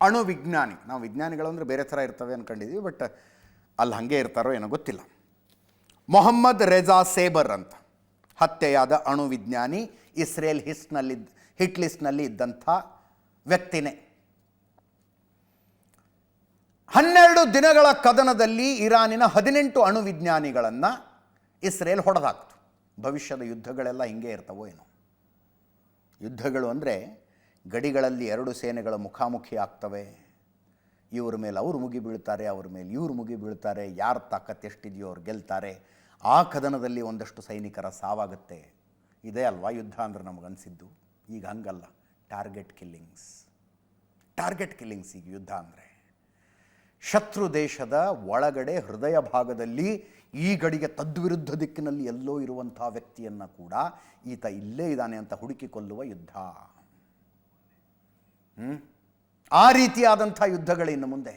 ಅಣು ವಿಜ್ಞಾನಿ. ನಾವು ವಿಜ್ಞಾನಿಗಳು ಅಂದರೆ ಬೇರೆ ಥರ ಇರ್ತವೆ ಅಂದ್ಕೊಂಡಿದ್ವಿ, ಬಟ್ ಅಲ್ಲಿ ಹಾಗೆ ಇರ್ತಾರೋ ಏನೋ ಗೊತ್ತಿಲ್ಲ. ಮೊಹಮ್ಮದ್ ರೆಜಾ ಸೇಬರ್ ಅಂತ ಹತ್ಯೆಯಾದ ಅಣು ವಿಜ್ಞಾನಿ, ಇಸ್ರೇಲ್ ಹಿಟ್ ಲಿಸ್ಟ್ನಲ್ಲಿ ಇದ್ದಂಥ ವ್ಯಕ್ತಿನೇ. 12 ದಿನಗಳ ಕದನದಲ್ಲಿ ಇರಾನಿನ 18 ಅಣು ವಿಜ್ಞಾನಿಗಳನ್ನು ಇಸ್ರೇಲ್ ಹೊಡೆದಾಕ್ತು. ಭವಿಷ್ಯದ ಯುದ್ಧಗಳೆಲ್ಲ ಹಿಂಗೆ ಇರ್ತವೋ ಏನೋ. ಯುದ್ಧಗಳು ಅಂದರೆ ಗಡಿಗಳಲ್ಲಿ 2 ಸೇನೆಗಳ ಮುಖಾಮುಖಿ ಆಗ್ತವೆ. ಇವ್ರ ಮೇಲೆ ಅವರು ಮುಗಿ ಬೀಳ್ತಾರೆ, ಅವ್ರ ಮೇಲೆ ಇವರು ಮುಗಿ ಬೀಳ್ತಾರೆ. ಯಾರ ತಾಕತ್ತು ಎಷ್ಟಿದೆಯೋ ಅವ್ರು ಗೆಲ್ತಾರೆ. ಆ ಕದನದಲ್ಲಿ ಒಂದಷ್ಟು ಸೈನಿಕರ ಸಾವಾಗುತ್ತೆ. ಇದೇ ಅಲ್ವಾ ಯುದ್ಧ ಅಂದ್ರೆ ನಮಗನ್ಸಿದ್ದು. ಈಗ ಹಂಗಲ್ಲ, ಟಾರ್ಗೆಟ್ ಕಿಲ್ಲಿಂಗ್ಸ್ ಈಗ ಯುದ್ಧ ಅಂದರೆ. ಶತ್ರು ದೇಶದ ಒಳಗಡೆ ಹೃದಯ ಭಾಗದಲ್ಲಿ ಈ ಗಡಿಗೆ ತದ್ವಿರುದ್ಧ ದಿಕ್ಕಿನಲ್ಲಿ ಎಲ್ಲೋ ಇರುವಂಥ ವ್ಯಕ್ತಿಯನ್ನು ಕೂಡ ಈತ ಇಲ್ಲೇ ಇದ್ದಾನೆ ಅಂತ ಹುಡುಕಿ ಕೊಲ್ಲುವ ಯುದ್ಧ. ಆ ರೀತಿಯಾದಂಥ ಯುದ್ಧಗಳಿನ್ನು ಮುಂದೆ.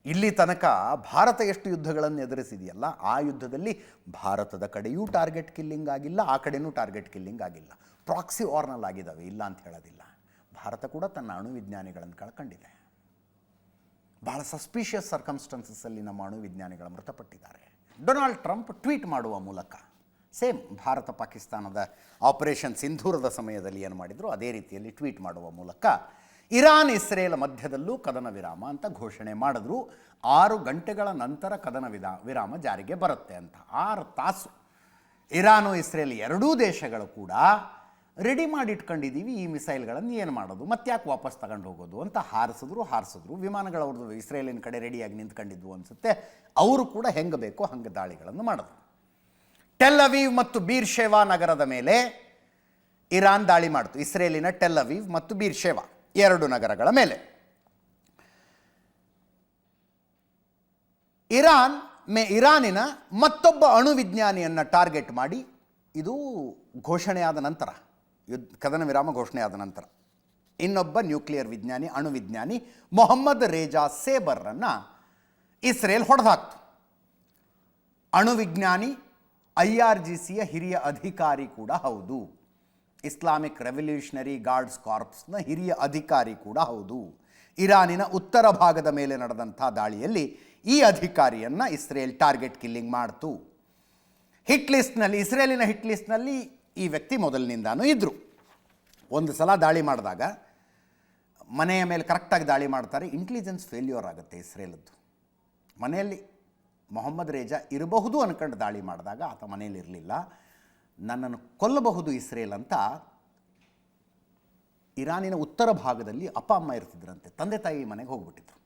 ಇಲ್ಲಿ ತನಕ ಭಾರತ ಎಷ್ಟು ಯುದ್ಧಗಳನ್ನು ಎದುರಿಸಿದೆಯಲ್ಲ, ಆ ಯುದ್ಧದಲ್ಲಿ ಭಾರತದ ಕಡೆಯೂ ಟಾರ್ಗೆಟ್ ಕಿಲ್ಲಿಂಗ್ ಆಗಿಲ್ಲ, ಆ ಕಡೆಯೂ ಟಾರ್ಗೆಟ್ ಕಿಲ್ಲಿಂಗ್ ಆಗಿಲ್ಲ. ಪ್ರಾಕ್ಸಿ ವಾರ್ನಲ್ಲಿ ಆಗಿದ್ದಾವೆ, ಇಲ್ಲ ಅಂತ ಹೇಳೋದಿಲ್ಲ. ಭಾರತ ಕೂಡ ತನ್ನ ಅಣು ವಿಜ್ಞಾನಿಗಳನ್ನು ಕಳ್ಕೊಂಡಿದೆ. ಬಹಳ ಸಸ್ಪಿಷಿಯಸ್ ಸರ್ಕಮ್ಸ್ಟೆನ್ಸಸ್ಸಲ್ಲಿ ನಮ್ಮ ಅಣು ವಿಜ್ಞಾನಿಗಳು ಮೃತಪಟ್ಟಿದ್ದಾರೆ. ಡೊನಾಲ್ಡ್ ಟ್ರಂಪ್ ಟ್ವೀಟ್ ಮಾಡುವ ಮೂಲಕ ಸೇಮ್ ಭಾರತ ಪಾಕಿಸ್ತಾನದ ಆಪರೇಷನ್ ಸಿಂಧೂರದ ಸಮಯದಲ್ಲಿ ಏನು ಮಾಡಿದ್ರು ಅದೇ ರೀತಿಯಲ್ಲಿ ಟ್ವೀಟ್ ಮಾಡುವ ಮೂಲಕ ಇರಾನ್ ಇಸ್ರೇಲ್ ಮಧ್ಯದಲ್ಲೂ ಕದನ ವಿರಾಮ ಅಂತ ಘೋಷಣೆ ಮಾಡಿದ್ರು. 6 ಗಂಟೆಗಳ ನಂತರ ಕದನ ವಿರಾಮ ಜಾರಿಗೆ ಬರುತ್ತೆ ಅಂತ. 6 ತಾಸು ಇರಾನು ಇಸ್ರೇಲ್ ಎರಡೂ ದೇಶಗಳು ಕೂಡ ರೆಡಿ ಮಾಡಿ ಇಟ್ಕೊಂಡಿದ್ದೀವಿ, ಈ ಮಿಸೈಲ್ಗಳನ್ನು ಏನು ಮಾಡೋದು, ಮತ್ತ್ಯಾಕೆ ವಾಪಸ್ ತಗೊಂಡು ಹೋಗೋದು ಅಂತ ಹಾರಿಸಿದ್ರು. ವಿಮಾನಗಳು ಅವ್ರದ್ದು ಇಸ್ರೇಲಿನ ಕಡೆ ರೆಡಿಯಾಗಿ ನಿಂತ್ಕೊಂಡಿದ್ವು ಅನಿಸುತ್ತೆ. ಅವರು ಕೂಡ ಹೆಂಗೆ ಬೇಕೋ ಹಂಗೆ ದಾಳಿಗಳನ್ನು ಮಾಡಿದ್ರು. ಟೆಲ್ ಅವೀವ್ ಮತ್ತು ಬೀರ್ಶೆವಾ ನಗರದ ಮೇಲೆ ಇರಾನ್ ದಾಳಿ ಮಾಡಿತು. ಇಸ್ರೇಲಿನ ಟೆಲ್ ಅವೀವ್ ಮತ್ತು ಬೀರ್ಶೆವಾ 2 ನಗರಗಳ ಮೇಲೆ. ಇರಾನಿನ ಮತ್ತೊಬ್ಬ ಅಣು ವಿಜ್ಞಾನಿಯನ್ನು ಟಾರ್ಗೆಟ್ ಮಾಡಿ, ಇದು ಘೋಷಣೆಯಾದ ನಂತರ, ಕದನ ವಿರಾಮ ಘೋಷಣೆಯಾದ ನಂತರ ಇನ್ನೊಬ್ಬ ನ್ಯೂಕ್ಲಿಯರ್ ವಿಜ್ಞಾನಿ, ಅಣು ವಿಜ್ಞಾನಿ ಮೊಹಮ್ಮದ್ ರೇಜಾ ಸೇಬರ್ರನ್ನು ಇಸ್ರೇಲ್ ಹೊಡೆದಾಕ್ತು. ಅಣು ವಿಜ್ಞಾನಿ IRGCಯ ಹಿರಿಯ ಅಧಿಕಾರಿ ಕೂಡ ಹೌದು. ಇಸ್ಲಾಮಿಕ್ ರೆವಲ್ಯೂಷನರಿ ಗಾರ್ಡ್ಸ್ ಕಾರ್ಪ್ಸ್ನ ಹಿರಿಯ ಅಧಿಕಾರಿ ಕೂಡ ಹೌದು. ಇರಾನಿನ ಉತ್ತರ ಭಾಗದ ಮೇಲೆ ನಡೆದಂಥ ದಾಳಿಯಲ್ಲಿ ಈ ಅಧಿಕಾರಿಯನ್ನು ಇಸ್ರೇಲ್ ಟಾರ್ಗೆಟ್ ಕಿಲ್ಲಿಂಗ್ ಮಾಡ್ತು. ಇಸ್ರೇಲಿನ ಹಿಟ್ ಲಿಸ್ಟ್ನಲ್ಲಿ ಈ ವ್ಯಕ್ತಿ ಮೊದಲಿನಿಂದಾನೂ ಇದ್ದರು. ಒಂದು ಸಲ ದಾಳಿ ಮಾಡಿದಾಗ ಮನೆಯ ಮೇಲೆ ಕರೆಕ್ಟಾಗಿ ದಾಳಿ ಮಾಡ್ತಾರೆ, ಇಂಟೆಲಿಜೆನ್ಸ್ ಫೇಲ್ಯೂರ್ ಆಗುತ್ತೆ ಇಸ್ರೇಲದ್ದು. ಮನೆಯಲ್ಲಿ ಮೊಹಮ್ಮದ್ ರೇಜಾ ಇರಬಹುದು ಅಂದ್ಕೊಂಡು ದಾಳಿ ಮಾಡಿದಾಗ ಆತ ಮನೆಯಲ್ಲಿ ಇರಲಿಲ್ಲ. ನನ್ನನ್ನು ಕೊಲ್ಲಬಹುದು ಇಸ್ರೇಲ್ ಅಂತ ಇರಾನಿನ ಉತ್ತರ ಭಾಗದಲ್ಲಿ ಅಪ್ಪ ಅಮ್ಮ ಇರ್ತಿದ್ರಂತೆ. ತಂದೆ ತಾಯಿ ಮನೆಗೆ ಹೋಗ್ಬಿಟ್ಟಿದ್ರು.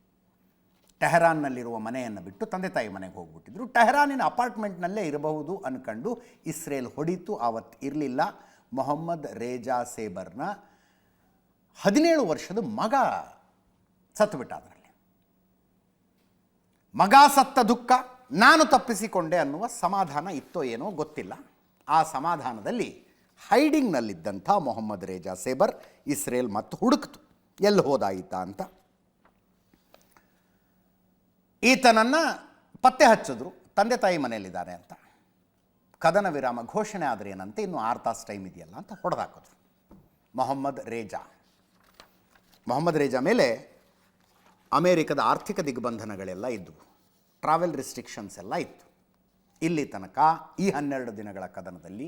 ಟೆಹರಾನ್ನಲ್ಲಿರುವ ಮನೆಯನ್ನು ಬಿಟ್ಟು ತಂದೆ ತಾಯಿ ಮನೆಗೆ ಹೋಗ್ಬಿಟ್ಟಿದ್ರು. ಟೆಹರಾನಿನ ಅಪಾರ್ಟ್ಮೆಂಟ್ನಲ್ಲೇ ಇರಬಹುದು ಅಂದ್ಕೊಂಡು ಇಸ್ರೇಲ್ ಹೊಡಿತು. ಆವತ್ತು ಇರಲಿಲ್ಲ. ಮೊಹಮ್ಮದ್ ರೇಜಾ ಸೇಬರ್ನ 17 ವರ್ಷದ ಮಗ ಸತ್ತುಬಿಟ್ಟ. ಅದರಲ್ಲಿ ಮಗ ಸತ್ತ ದುಃಖ, ನಾನು ತಪ್ಪಿಸಿಕೊಂಡೆ ಅನ್ನುವ ಸಮಾಧಾನ ಇತ್ತೋ ಏನೋ ಗೊತ್ತಿಲ್ಲ. ಆ ಸಮಾಧಾನದಲ್ಲಿ ಹೈಡಿಂಗ್ನಲ್ಲಿದ್ದಂಥ ಮೊಹಮ್ಮದ್ ರೇಜಾ ಸೇಬರ್ ಇಸ್ರೇಲ್ ಮತ್ತು ಹುಡುಕ್ತು ಎಲ್ಲಿ ಹೋದಾಯಿತಾ ಅಂತ. ಈತನನ್ನು ಪತ್ತೆ ಹಚ್ಚಿದ್ರು, ತಂದೆ ತಾಯಿ ಮನೆಯಲ್ಲಿದ್ದಾರೆ ಅಂತ. ಕದನ ವಿರಾಮ ಘೋಷಣೆ ಆದರೆ ಏನಂತೆ, ಇನ್ನು 6 ತಾಸು ಟೈಮ್ ಇದೆಯಲ್ಲ ಅಂತ ಹೊಡೆದಾಕಿದ್ರು. ಮೊಹಮ್ಮದ್ ರೇಜಾ ಮೇಲೆ ಅಮೇರಿಕದ ಆರ್ಥಿಕ ದಿಗ್ಬಂಧನಗಳೆಲ್ಲ ಇದ್ದವು, ಟ್ರಾವೆಲ್ ರಿಸ್ಟ್ರಿಕ್ಷನ್ಸ್ ಎಲ್ಲ ಇತ್ತು. ಇಲ್ಲಿ ತನಕ ಈ 12 ದಿನಗಳ ಕದನದಲ್ಲಿ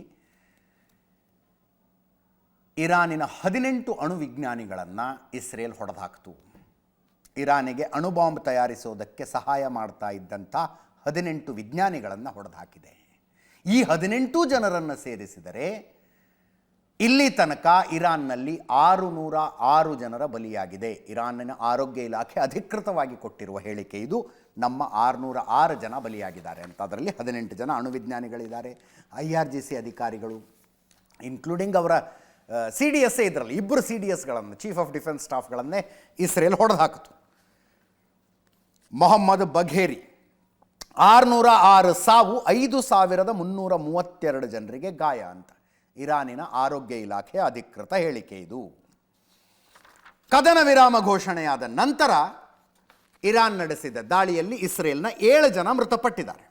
ಇರಾನಿನ 18 ಅಣುವಿಜ್ಞಾನಿಗಳನ್ನು ಇಸ್ರೇಲ್ ಹೊಡೆದಾಕ್ತು. ಇರಾನಿಗೆ ಅಣುಬಾಂಬ್ ತಯಾರಿಸೋದಕ್ಕೆ ಸಹಾಯ ಮಾಡ್ತಾ ಇದ್ದಂಥ 18 ವಿಜ್ಞಾನಿಗಳನ್ನು ಹೊಡೆದಾಕಿದೆ. ಈ 18 ಜನರನ್ನು ಸೇರಿಸಿದರೆ ಇಲ್ಲಿ ತನಕ ಇರಾನ್ನಲ್ಲಿ 606 ಜನರ ಬಲಿಯಾಗಿದೆ. ಇರಾನಿನ ಆರೋಗ್ಯ ಇಲಾಖೆ ಅಧಿಕೃತವಾಗಿ ಕೊಟ್ಟಿರುವ ಹೇಳಿಕೆ ಇದು. ನಮ್ಮ 606 ಜನ ಬಲಿಯಾಗಿದ್ದಾರೆ ಅಂತ. ಅದರಲ್ಲಿ 18 ಜನ ಅಣುವಿಜ್ಞಾನಿಗಳಿದ್ದಾರೆ, IRGC ಅಧಿಕಾರಿಗಳು, ಇನ್ಕ್ಲೂಡಿಂಗ್ ಅವರ CDS ಇದರಲ್ಲಿ 2 CDSಗಳನ್ನು, ಚೀಫ್ ಆಫ್ ಡಿಫೆನ್ಸ್ ಸ್ಟಾಫ್ಗಳನ್ನೇ ಇಸ್ರೇಲ್ ಹೊಡೆದಾಕಿತು. ಮೊಹಮ್ಮದ್ ಬಘೇರಿ 606 ಸಾವು, 5332 ಜನರಿಗೆ ಗಾಯ ಅಂತ ಇರಾನಿನ ಆರೋಗ್ಯ ಇಲಾಖೆ ಅಧಿಕೃತ ಹೇಳಿಕೆ ಇದು. ಕದನ ವಿರಾಮ ಘೋಷಣೆಯಾದ ನಂತರ ಇರಾನ್ ನಡೆಸಿದ ದಾಳಿಯಲ್ಲಿ ಇಸ್ರೇಲ್ನ 7 ಜನ ಮೃತಪಟ್ಟಿದ್ದಾರೆ.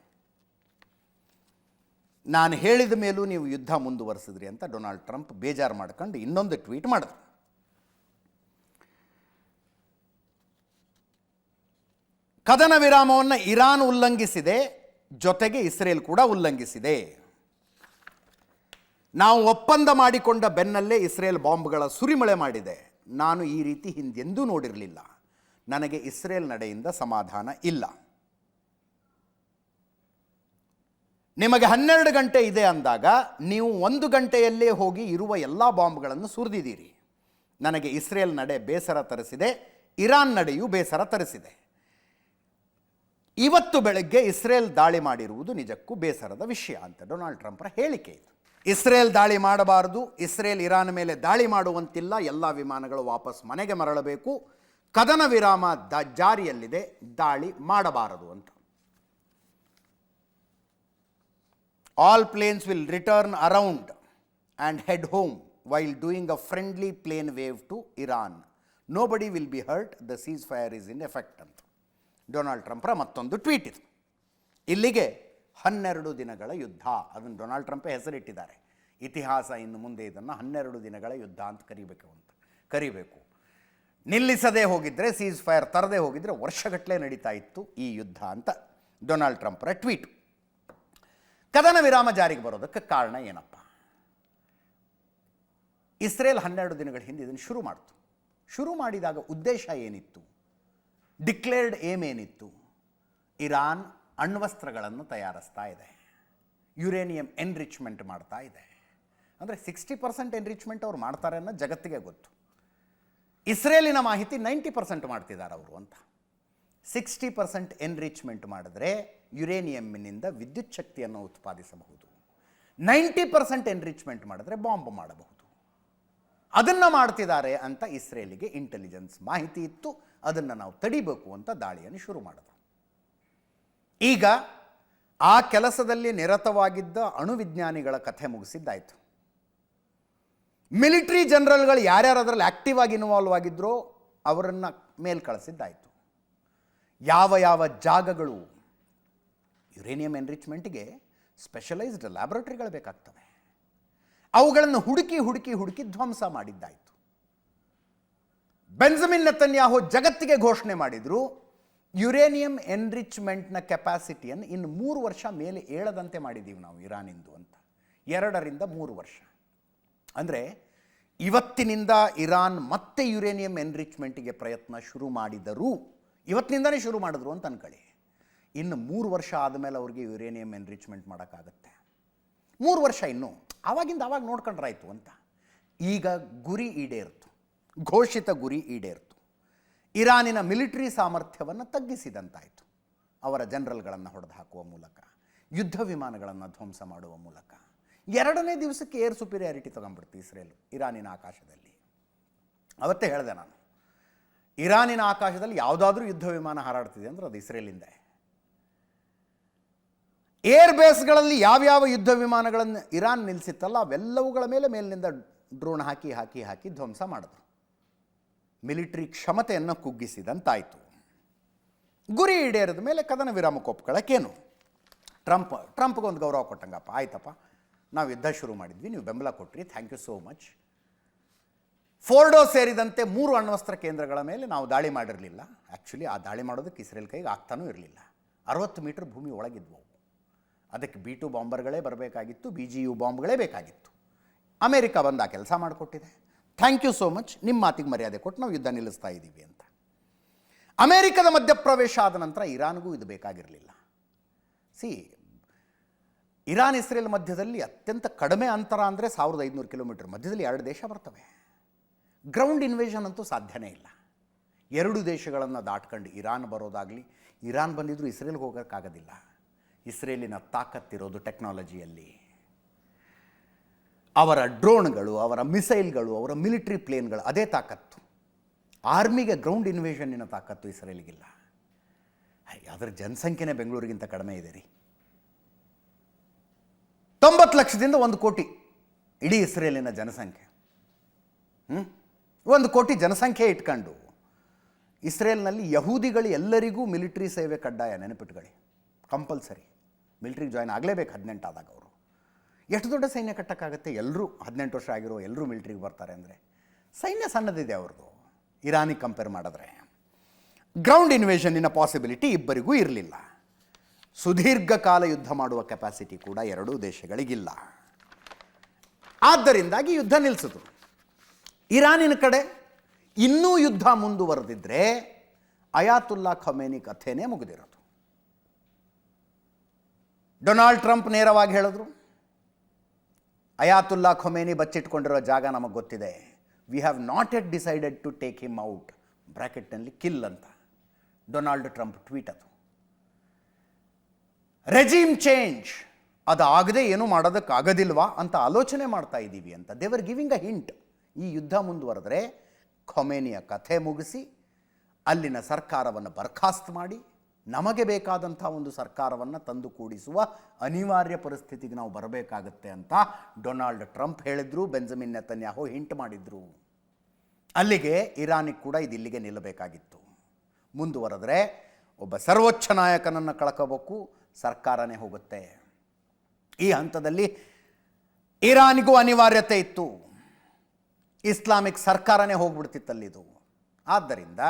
ನಾನು ಹೇಳಿದ ಮೇಲೂ ನೀವು ಯುದ್ಧ ಮುಂದುವರಿಸಿದ್ರಿ ಅಂತ ಡೊನಾಲ್ಡ್ ಟ್ರಂಪ್ ಬೇಜಾರು ಮಾಡ್ಕೊಂಡು ಇನ್ನೊಂದು ಟ್ವೀಟ್ ಮಾಡಿದ್ರು. ಕದನ ವಿರಾಮವನ್ನು ಇರಾನ್ ಉಲ್ಲಂಘಿಸಿದೆ, ಜೊತೆಗೆ ಇಸ್ರೇಲ್ ಕೂಡ ಉಲ್ಲಂಘಿಸಿದೆ. ನಾವು ಒಪ್ಪಂದ ಮಾಡಿಕೊಂಡ ಬೆನ್ನಲ್ಲೇ ಇಸ್ರೇಲ್ ಬಾಂಬ್ಗಳ ಸುರಿಮಳೆ ಮಾಡಿದೆ. ನಾನು ಈ ರೀತಿ ಹಿಂದೆಂದೂ ನೋಡಿರಲಿಲ್ಲ. ನನಗೆ ಇಸ್ರೇಲ್ ನಡೆಯಿಂದ ಸಮಾಧಾನ ಇಲ್ಲ. ನಿಮಗೆ 12 ಗಂಟೆ ಇದೆ ಅಂದಾಗ ನೀವು 1 ಗಂಟೆಯಲ್ಲೇ ಹೋಗಿ ಇರುವ ಎಲ್ಲ ಬಾಂಬ್ಗಳನ್ನು ಸುರಿದಿದ್ದೀರಿ. ನನಗೆ ಇಸ್ರೇಲ್ ನಡೆ ಬೇಸರ ತರಿಸಿದೆ, ಇರಾನ್ ನಡೆಯೂ ಬೇಸರ ತರಿಸಿದೆ. ಇವತ್ತು ಬೆಳಗ್ಗೆ ಇಸ್ರೇಲ್ ದಾಳಿ ಮಾಡಿರುವುದು ನಿಜಕ್ಕೂ ಬೇಸರದ ವಿಷಯ ಅಂತ ಡೊನಾಲ್ಡ್ ಟ್ರಂಪ್ರ ಹೇಳಿಕೆ ಇದು. ಇಸ್ರೇಲ್ ದಾಳಿ ಮಾಡಬಾರದು, ಇಸ್ರೇಲ್ ಇರಾನ್ ಮೇಲೆ ದಾಳಿ ಮಾಡುವಂತಿಲ್ಲ, ಎಲ್ಲ ವಿಮಾನಗಳು ವಾಪಸ್ ಮನೆಗೆ ಮರಳಬೇಕು, ಕದನ ವಿರಾಮ ಜಾರಿಯಲ್ಲಿದೆ, ದಾಳಿ ಮಾಡಬಾರದು ಅಂತ. All planes will return around and head home while doing a friendly plane wave to Iran. Nobody will be hurt, the ceasefire is in effect ಅಂತ ಡೊನಾಲ್ಡ್ ಟ್ರಂಪ್ರ ಮತ್ತೊಂದು ಟ್ವೀಟ್ ಇದು. ಇಲ್ಲಿಗೆ 12 ದಿನಗಳ ಯುದ್ಧ, ಅದನ್ನು ಡೊನಾಲ್ಡ್ ಟ್ರಂಪೇ ಹೆಸರಿಟ್ಟಿದ್ದಾರೆ. ಇತಿಹಾಸ ಇನ್ನು ಮುಂದೆ ಇದನ್ನು 12 ದಿನಗಳ ಯುದ್ಧ ಅಂತ ಕರಿಬೇಕು. ನಿಲ್ಲಿಸದೇ ಹೋಗಿದ್ದರೆ, ಸೀಸ್ ಫೈರ್ ತರದೇ ಹೋಗಿದ್ದರೆ ವರ್ಷಗಟ್ಟಲೆ ನಡೀತಾ ಇತ್ತು ಈ ಯುದ್ಧ ಅಂತ ಡೊನಾಲ್ಡ್ ಟ್ರಂಪ್ರ ಟ್ವೀಟ್. ಕದನ ವಿರಾಮ ಜಾರಿಗೆ ಬರೋದಕ್ಕೆ ಕಾರಣ ಏನಪ್ಪ? ಇಸ್ರೇಲ್ 12 ದಿನಗಳ ಹಿಂದೆ ಇದನ್ನು ಶುರು ಮಾಡಿದಾಗ ಉದ್ದೇಶ ಏನಿತ್ತು? ಡಿಕ್ಲೇರ್ಡ್ ಏಮ್ ಏನಿತ್ತು? ಇರಾನ್ ಅಣ್ವಸ್ತ್ರಗಳನ್ನು ತಯಾರಿಸ್ತಾ ಇದೆ, ಯುರೇನಿಯಂ ಎನ್ರಿಚ್ಮೆಂಟ್ ಮಾಡ್ತಾ ಇದೆ. ಅಂದರೆ 60% ಎನ್ರಿಚ್ಮೆಂಟ್ ಅವ್ರು ಮಾಡ್ತಾರೆ ಅನ್ನೋ ಜಗತ್ತಿಗೆ ಗೊತ್ತು. ಇಸ್ರೇಲಿನ ಮಾಹಿತಿ 90% ಮಾಡ್ತಿದ್ದಾರೆ ಅವರು ಅಂತ. 60% ಎನ್ರಿಚ್ಮೆಂಟ್ ಮಾಡಿದ್ರೆ ಯುರೇನಿಯಮ್ನಿಂದ ವಿದ್ಯುತ್ ಶಕ್ತಿಯನ್ನು ಉತ್ಪಾದಿಸಬಹುದು. 90% ಎನ್ರಿಚ್ಮೆಂಟ್ ಮಾಡಿದ್ರೆ ಬಾಂಬ್ ಮಾಡಬಹುದು. ಅದನ್ನು ಮಾಡ್ತಿದ್ದಾರೆ ಅಂತ ಇಸ್ರೇಲಿಗೆ ಇಂಟೆಲಿಜೆನ್ಸ್ ಮಾಹಿತಿ ಇತ್ತು. ಅದನ್ನು ನಾವು ತಡಿಬೇಕು ಅಂತ ದಾಳಿಯನ್ನು ಶುರು ಮಾಡಿದ್ರು. ಈಗ ಆ ಕೆಲಸದಲ್ಲಿ ನಿರತವಾಗಿದ್ದ ಅಣುವಿಜ್ಞಾನಿಗಳ ಕಥೆ ಮುಗಿಸಿದ್ದಾಯಿತು. ಮಿಲಿಟರಿ ಜನರಲ್ಗಳು ಯಾರ್ಯಾರು ಅದರಲ್ಲಿ ಆಕ್ಟಿವ್ ಆಗಿ ಇನ್ವಾಲ್ವ್ ಆಗಿದ್ರೋ ಅವರನ್ನು ಮೇಲ್ ಕಳಿಸಿದ್ದಾಯಿತು. ಯಾವ ಜಾಗಗಳು ಯುರೇನಿಯಂ ಎನ್ರಿಚ್ಮೆಂಟ್ಗೆ ಸ್ಪೆಷಲೈಸ್ಡ್ ಲ್ಯಾಬೊರೇಟರಿಗಳು ಬೇಕಾಗ್ತವೆ, ಅವುಗಳನ್ನು ಹುಡುಕಿ ಧ್ವಂಸ ಮಾಡಿದ್ದಾಯಿತು. ಬೆಂಜಮಿನ್ ನೆತನ್ಯಾಹು ಜಗತ್ತಿಗೆ ಘೋಷಣೆ ಮಾಡಿದರು, ಯುರೇನಿಯಂ ಎನ್ರಿಚ್ಮೆಂಟ್ನ ಕೆಪಾಸಿಟಿಯನ್ನು ಇನ್ನು 3 ವರ್ಷ ಮೇಲೆ ಏಳದಂತೆ ಮಾಡಿದ್ದೀವಿ ನಾವು ಇರಾನಿಂದು ಅಂತ. 2 ರಿಂದ 3 ವರ್ಷ ಅಂದರೆ ಇವತ್ತಿನಿಂದ ಇರಾನ್ ಮತ್ತೆ ಯುರೇನಿಯಂ ಎನ್ರಿಚ್ಮೆಂಟಿಗೆ ಪ್ರಯತ್ನ ಶುರು ಮಾಡಿದರು. ಇವತ್ತಿನಿಂದನೇ ಶುರು ಮಾಡಿದ್ರು ಅಂತ ಅನ್ಕೊಳ್ಳಿ. ಇನ್ನು 3 ವರ್ಷ ಆದಮೇಲೆ ಅವ್ರಿಗೆ ಯುರೇನಿಯಂ ಎನ್ರಿಚ್ಮೆಂಟ್ ಮಾಡೋಕ್ಕಾಗತ್ತೆ. 3 ವರ್ಷ ಇನ್ನು ಆವಾಗ ನೋಡ್ಕೊಂಡ್ರಾಯ್ತು ಅಂತ. ಈಗ ಗುರಿ ಈಡೇರ್ತು, ಘೋಷಿತ ಗುರಿ ಈಡೇರ್ತು. ಇರಾನಿನ ಮಿಲಿಟರಿ ಸಾಮರ್ಥ್ಯವನ್ನು ತಗ್ಗಿಸಿದಂತಾಯಿತು. ಅವರ ಜನರಲ್ಗಳನ್ನು ಹೊಡೆದು ಹಾಕುವ ಮೂಲಕ, ಯುದ್ಧ ವಿಮಾನಗಳನ್ನು ಧ್ವಂಸ ಮಾಡುವ ಮೂಲಕ. 2ನೇ ದಿವಸಕ್ಕೆ ಏರ್ ಸುಪೀರಿಯಾರಿಟಿ ತಗೊಂಡ್ಬಿಡ್ತು ಇಸ್ರೇಲು ಇರಾನಿನ ಆಕಾಶದಲ್ಲಿ. ಅವತ್ತೇ ಹೇಳಿದೆ ನಾನು, ಇರಾನಿನ ಆಕಾಶದಲ್ಲಿ ಯಾವುದಾದ್ರೂ ಯುದ್ಧ ವಿಮಾನ ಹಾರಾಡ್ತಿದೆ ಅಂದ್ರೆ ಅದು ಇಸ್ರೇಲಿಂದ. ಏರ್ ಬೇಸ್ಗಳಲ್ಲಿ ಯಾವ್ಯಾವ ಯುದ್ಧ ವಿಮಾನಗಳನ್ನು ಇರಾನ್ ನಿಲ್ಲಿಸಿತ್ತಲ್ಲ ಅವೆಲ್ಲವುಗಳ ಮೇಲಿನಿಂದ ಡ್ರೋನ್ ಹಾಕಿ ಧ್ವಂಸ ಮಾಡಿದ್ರು. ಮಿಲಿಟರಿ ಕ್ಷಮತೆಯನ್ನು ಕುಗ್ಗಿಸಿದಂತಾಯಿತು. ಗುರಿ ಈಡೇರಿದ ಮೇಲೆ ಕದನ ವಿರಾಮಕ್ಕೆ ಒಪ್ಕೊಳ್ಳೋಕ್ಕೇನು? ಟ್ರಂಪ್ಗೊಂದು ಗೌರವ ಕೊಟ್ಟಂಗಪ್ಪ, ಆಯ್ತಪ್ಪ ನಾವು ಯುದ್ಧ ಶುರು ಮಾಡಿದ್ವಿ, ನೀವು ಬೆಂಬಲ ಕೊಟ್ರಿ, ಥ್ಯಾಂಕ್ ಯು ಸೋ ಮಚ್. ಫೋರ್ಡೋ ಸೇರಿದಂತೆ 3 ಅಣ್ವಸ್ತ್ರ ಕೇಂದ್ರಗಳ ಮೇಲೆ ನಾವು ದಾಳಿ ಮಾಡಿರಲಿಲ್ಲ. ಆ್ಯಕ್ಚುಲಿ ಆ ದಾಳಿ ಮಾಡೋದಕ್ಕೆ ಇಸ್ರೇಲ್ ಕೈಗೆ ಆಗ್ತಾನೂ ಇರಲಿಲ್ಲ. 60 ಮೀಟರ್ ಭೂಮಿ ಒಳಗಿದ್ವು. ಅದಕ್ಕೆ B2 ಬಾಂಬರ್ಗಳೇ ಬರಬೇಕಾಗಿತ್ತು, BGU ಬಾಂಬ್ಗಳೇ ಬೇಕಾಗಿತ್ತು. ಅಮೇರಿಕ ಬಂದು ಆ ಕೆಲಸ ಮಾಡಿಕೊಟ್ಟಿದೆ. ಥ್ಯಾಂಕ್ ಯು ಸೋ ಮಚ್, ನಿಮ್ಮ ಮಾತಿಗೆ ಮರ್ಯಾದೆ ಕೊಟ್ಟು ನಾವು ಯುದ್ಧ ನಿಲ್ಲಿಸ್ತಾ ಇದ್ದೀವಿ ಅಂತ. ಅಮೇರಿಕದ ಮಧ್ಯಪ್ರವೇಶ ಆದ ನಂತರ ಇರಾನ್ಗೂ ಇದು ಬೇಕಾಗಿರಲಿಲ್ಲ. ಇರಾನ್ ಇಸ್ರೇಲ್ ಮಧ್ಯದಲ್ಲಿ ಅತ್ಯಂತ ಕಡಿಮೆ ಅಂತರ ಅಂದರೆ 1500 ಕಿಲೋಮೀಟರ್, ಮಧ್ಯದಲ್ಲಿ 2 ದೇಶ ಬರ್ತವೆ. ಗ್ರೌಂಡ್ ಇನ್ವೇಷನ್ ಅಂತೂ ಸಾಧ್ಯನೇ ಇಲ್ಲ. 2 ದೇಶಗಳನ್ನು ದಾಟ್ಕೊಂಡು ಇರಾನ್ ಬರೋದಾಗಲಿ, ಇರಾನ್ ಬಂದಿದ್ದರೂ ಇಸ್ರೇಲ್ಗೆ ಹೋಗೋಕ್ಕಾಗೋದಿಲ್ಲ. ಇಸ್ರೇಲಿನ ತಾಕತ್ತಿರೋದು ಟೆಕ್ನಾಲಜಿಯಲ್ಲಿ. ಅವರ ಡ್ರೋನ್ಗಳು, ಅವರ ಮಿಸೈಲ್ಗಳು, ಅವರ ಮಿಲಿಟರಿ ಪ್ಲೇನ್ಗಳು, ಅದೇ ತಾಕತ್ತು. ಆರ್ಮಿಗೆ ಗ್ರೌಂಡ್ ಇನ್ವೇಷನ್ನಿನ ತಾಕತ್ತು ಇಸ್ರೇಲಿಗಿಲ್ಲ. ಅದರ ಜನಸಂಖ್ಯೆನೇ ಬೆಂಗಳೂರಿಗಿಂತ ಕಡಿಮೆ ಇದೆ ರೀ. 90 ಲಕ್ಷದಿಂದ 1 ಕೋಟಿ ಇಡೀ ಇಸ್ರೇಲಿನ ಜನಸಂಖ್ಯೆ. 1 ಕೋಟಿ ಜನಸಂಖ್ಯೆ ಇಟ್ಕೊಂಡು ಇಸ್ರೇಲ್ನಲ್ಲಿ ಯಹೂದಿಗಳು ಎಲ್ಲರಿಗೂ ಮಿಲಿಟ್ರಿ ಸೇವೆ ಕಡ್ಡಾಯ, ನೆನಪಿಟ್ಕೊಳ್ಳಿ, ಕಂಪಲ್ಸರಿ. ಮಿಲಿಟ್ರಿಗೆ ಜಾಯ್ನ್ ಆಗಲೇಬೇಕು 18 ಆದಾಗ. ಅವರು ಎಷ್ಟು ದೊಡ್ಡ ಸೈನ್ಯ ಕಟ್ಟೋಕ್ಕಾಗತ್ತೆ? ಎಲ್ಲರೂ 18 ವರ್ಷ ಆಗಿರೋ ಎಲ್ಲರೂ ಮಿಲಿಟ್ರಿಗೆ ಬರ್ತಾರೆ ಅಂದರೆ ಸೈನ್ಯ ಸಣ್ಣದಿದೆ ಅವ್ರದ್ದು ಇರಾನಿಗೆ ಕಂಪೇರ್ ಮಾಡಿದ್ರೆ. ಗ್ರೌಂಡ್ ಇನ್ವೇಷನ್ನಿನ ಪಾಸಿಬಿಲಿಟಿ ಇಬ್ಬರಿಗೂ ಇರಲಿಲ್ಲ. ಸುದೀರ್ಘ ಕಾಲ ಯುದ್ಧ ಮಾಡುವ ಕೆಪಾಸಿಟಿ ಕೂಡ 2 ದೇಶಗಳಿಗಿಲ್ಲ. ಆದ್ದರಿಂದಾಗಿ ಯುದ್ಧ ನಿಲ್ಲಿಸಿದ್ರು. ಇರಾನಿನ ಕಡೆ ಇನ್ನೂ ಯುದ್ಧ ಮುಂದುವರೆದಿದ್ದರೆ ಅಯಾತುಲ್ಲಾ ಖಮೇನಿ ಕಥೆನೇ ಮುಗಿದಿರೋದು. ಡೊನಾಲ್ಡ್ ಟ್ರಂಪ್ ನೇರವಾಗಿ ಹೇಳಿದ್ರು, ಅಯಾತುಲ್ಲಾ ಖಮೇನಿ ಬಚ್ಚಿಟ್ಕೊಂಡಿರೋ ಜಾಗ ನಮಗೆ ಗೊತ್ತಿದೆ. We have not yet decided to take him out, ಬ್ರ್ಯಾಕೆಟ್ನಲ್ಲಿ ಕಿಲ್ ಅಂತ ಡೊನಾಲ್ಡ್ ಟ್ರಂಪ್ ಟ್ವೀಟ್. ಅದು ರೆಜಿಮ್ ಚೇಂಜ್, ಅದು ಆಗದೆ ಏನೂ ಮಾಡೋದಕ್ಕಾಗೋದಿಲ್ವಾ ಅಂತ ಆಲೋಚನೆ ಮಾಡ್ತಾ ಇದ್ದೀವಿ ಅಂತ. ದೇವರ್ ಗಿವಿಂಗ್ ಅ ಹಿಂಟ್. ಈ ಯುದ್ಧ ಮುಂದುವರೆದ್ರೆ ಖೊಮೇನಿಯ ಕಥೆ ಮುಗಿಸಿ ಅಲ್ಲಿನ ಸರ್ಕಾರವನ್ನು ಬರ್ಖಾಸ್ತ್ ಮಾಡಿ ನಮಗೆ ಬೇಕಾದಂಥ ಒಂದು ಸರ್ಕಾರವನ್ನು ತಂದು ಕೂಡಿಸುವ ಅನಿವಾರ್ಯ ಪರಿಸ್ಥಿತಿಗೆ ನಾವು ಬರಬೇಕಾಗತ್ತೆ ಅಂತ ಡೊನಾಲ್ಡ್ ಟ್ರಂಪ್ ಹೇಳಿದ್ರು. ಬೆಂಜಮಿನ್ ನೆತನ್ಯಾಹು ಹಿಂಟ್ ಮಾಡಿದ್ರು. ಅಲ್ಲಿಗೆ ಇರಾನಿಗೆ ಕೂಡ ಇದು ಇಲ್ಲಿಗೆ ನಿಲ್ಲಬೇಕಾಗಿತ್ತು. ಮುಂದುವರೆದ್ರೆ ಒಬ್ಬ ಸರ್ವೋಚ್ಚ ನಾಯಕನನ್ನು ಕಳ್ಕೋಬೇಕು, ಸರ್ಕಾರನೇ ಹೋಗುತ್ತೆ. ಈ ಹಂತದಲ್ಲಿ ಇರಾನಿಗೂ ಅನಿವಾರ್ಯತೆ ಇತ್ತು. ಇಸ್ಲಾಮಿಕ್ ಸರ್ಕಾರನೇ ಹೋಗ್ಬಿಡ್ತಿತ್ತಲ್ಲಿದು. ಆದ್ದರಿಂದ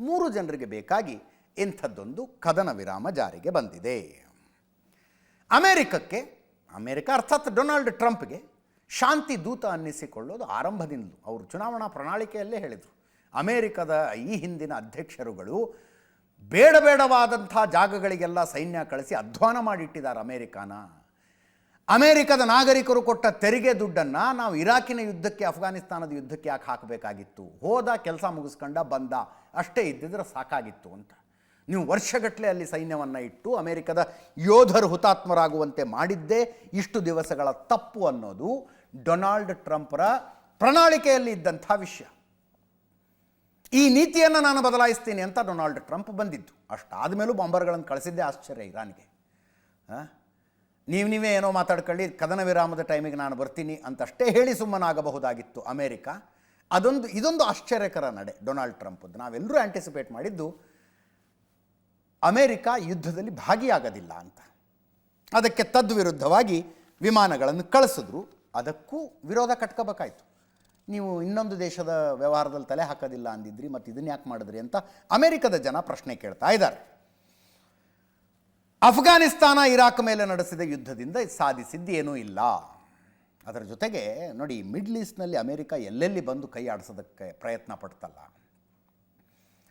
3 ಜನರಿಗೆ ಬೇಕಾಗಿ ಇಂಥದ್ದೊಂದು ಕದನ ವಿರಾಮ ಜಾರಿಗೆ ಬಂದಿದೆ. ಅಮೇರಿಕ ಅರ್ಥಾತ್ ಡೊನಾಲ್ಡ್ ಟ್ರಂಪ್ಗೆ ಶಾಂತಿ ದೂತ ಅನ್ನಿಸಿಕೊಳ್ಳೋದು ಆರಂಭದಿಂದಲೂ ಅವರು ಚುನಾವಣಾ ಪ್ರಣಾಳಿಕೆಯಲ್ಲೇ ಹೇಳಿದರು. ಅಮೇರಿಕದ ಈ ಹಿಂದಿನ ಅಧ್ಯಕ್ಷರುಗಳು ಬೇಡವಾದಂಥ ಜಾಗಗಳಿಗೆಲ್ಲ ಸೈನ್ಯ ಕಳಿಸಿ ಅಧ್ವಾನ ಮಾಡಿಟ್ಟಿದ್ದಾರೆ ಅಮೇರಿಕಾನ. ಅಮೇರಿಕದ ನಾಗರಿಕರು ಕೊಟ್ಟ ತೆರಿಗೆ ದುಡ್ಡನ್ನು ನಾವು ಇರಾಕಿನ ಯುದ್ಧಕ್ಕೆ, ಅಫ್ಘಾನಿಸ್ತಾನದ ಯುದ್ಧಕ್ಕೆ ಯಾಕೆ ಹಾಕಬೇಕಾಗಿತ್ತು? ಹೋದ, ಕೆಲಸ ಮುಗಿಸ್ಕೊಂಡ, ಬಂದ, ಅಷ್ಟೇ ಇದ್ದಿದ್ರೆ ಸಾಕಾಗಿತ್ತು ಅಂತ. ನೀವು ವರ್ಷಗಟ್ಟಲೆ ಅಲ್ಲಿ ಸೈನ್ಯವನ್ನು ಇಟ್ಟು ಅಮೇರಿಕದ ಯೋಧರು ಹುತಾತ್ಮರಾಗುವಂತೆ ಮಾಡಿದ್ದೇ ಇಷ್ಟು ದಿವಸಗಳ ತಪ್ಪು ಅನ್ನೋದು ಡೊನಾಲ್ಡ್ ಟ್ರಂಪ್ರ ಪ್ರಣಾಳಿಕೆಯಲ್ಲಿ ಇದ್ದಂಥ ವಿಷಯ. ಈ ನೀತಿಯನ್ನು ನಾನು ಬದಲಾಯಿಸ್ತೀನಿ ಅಂತ ಡೊನಾಲ್ಡ್ ಟ್ರಂಪ್ ಬಂದಿದ್ದು. ಅಷ್ಟಾದ ಮೇಲೂ ಬಾಂಬರ್ಗಳನ್ನು ಕಳಿಸಿದ್ದೇ ಆಶ್ಚರ್ಯ ಇರಾನ್ಗೆ. ನೀವೇ ಏನೋ ಮಾತಾಡ್ಕೊಳ್ಳಿ, ಕದನ ವಿರಾಮದ ಟೈಮಿಗೆ ನಾನು ಬರ್ತೀನಿ ಅಂತಷ್ಟೇ ಹೇಳಿ ಸುಮ್ಮನಾಗಬಹುದಾಗಿತ್ತು ಅಮೇರಿಕ. ಇದೊಂದು ಆಶ್ಚರ್ಯಕರ ನಡೆ ಡೊನಾಲ್ಡ್ ಟ್ರಂಪ್ದು. ನಾವೆಲ್ಲರೂ ಆ್ಯಂಟಿಸಿಪೇಟ್ ಮಾಡಿದ್ದು ಅಮೇರಿಕ ಯುದ್ಧದಲ್ಲಿ ಭಾಗಿಯಾಗೋದಿಲ್ಲ ಅಂತ. ಅದಕ್ಕೆ ತದ್ವಿರುದ್ಧವಾಗಿ ವಿಮಾನಗಳನ್ನು ಕಳಿಸಿದ್ರು. ಅದಕ್ಕೂ ವಿರೋಧ ಕಟ್ಕೋಬೇಕಾಯ್ತು. ನೀವು ಇನ್ನೊಂದು ದೇಶದ ವ್ಯವಹಾರದಲ್ಲಿ ತಲೆ ಹಾಕೋದಿಲ್ಲ ಅಂದಿದ್ರಿ, ಮತ್ತು ಇದನ್ನು ಯಾಕೆ ಮಾಡಿದ್ರಿ ಅಂತ ಅಮೇರಿಕದ ಜನ ಪ್ರಶ್ನೆ ಕೇಳ್ತಾ ಇದ್ದಾರೆ. ಅಫ್ಘಾನಿಸ್ತಾನ ಇರಾಕ್ ಮೇಲೆ ನಡೆಸಿದ ಯುದ್ಧದಿಂದ ಸಾಧಿಸಿದ್ದೇನೂ ಇಲ್ಲ. ಅದರ ಜೊತೆಗೆ ನೋಡಿ, ಮಿಡ್ಲ್ ಈಸ್ಟ್ನಲ್ಲಿ ಅಮೇರಿಕ ಎಲ್ಲೆಲ್ಲಿ ಬಂದು ಕೈ ಆಡಿಸೋದಕ್ಕೆ ಪ್ರಯತ್ನ ಪಡ್ತಲ್ಲ,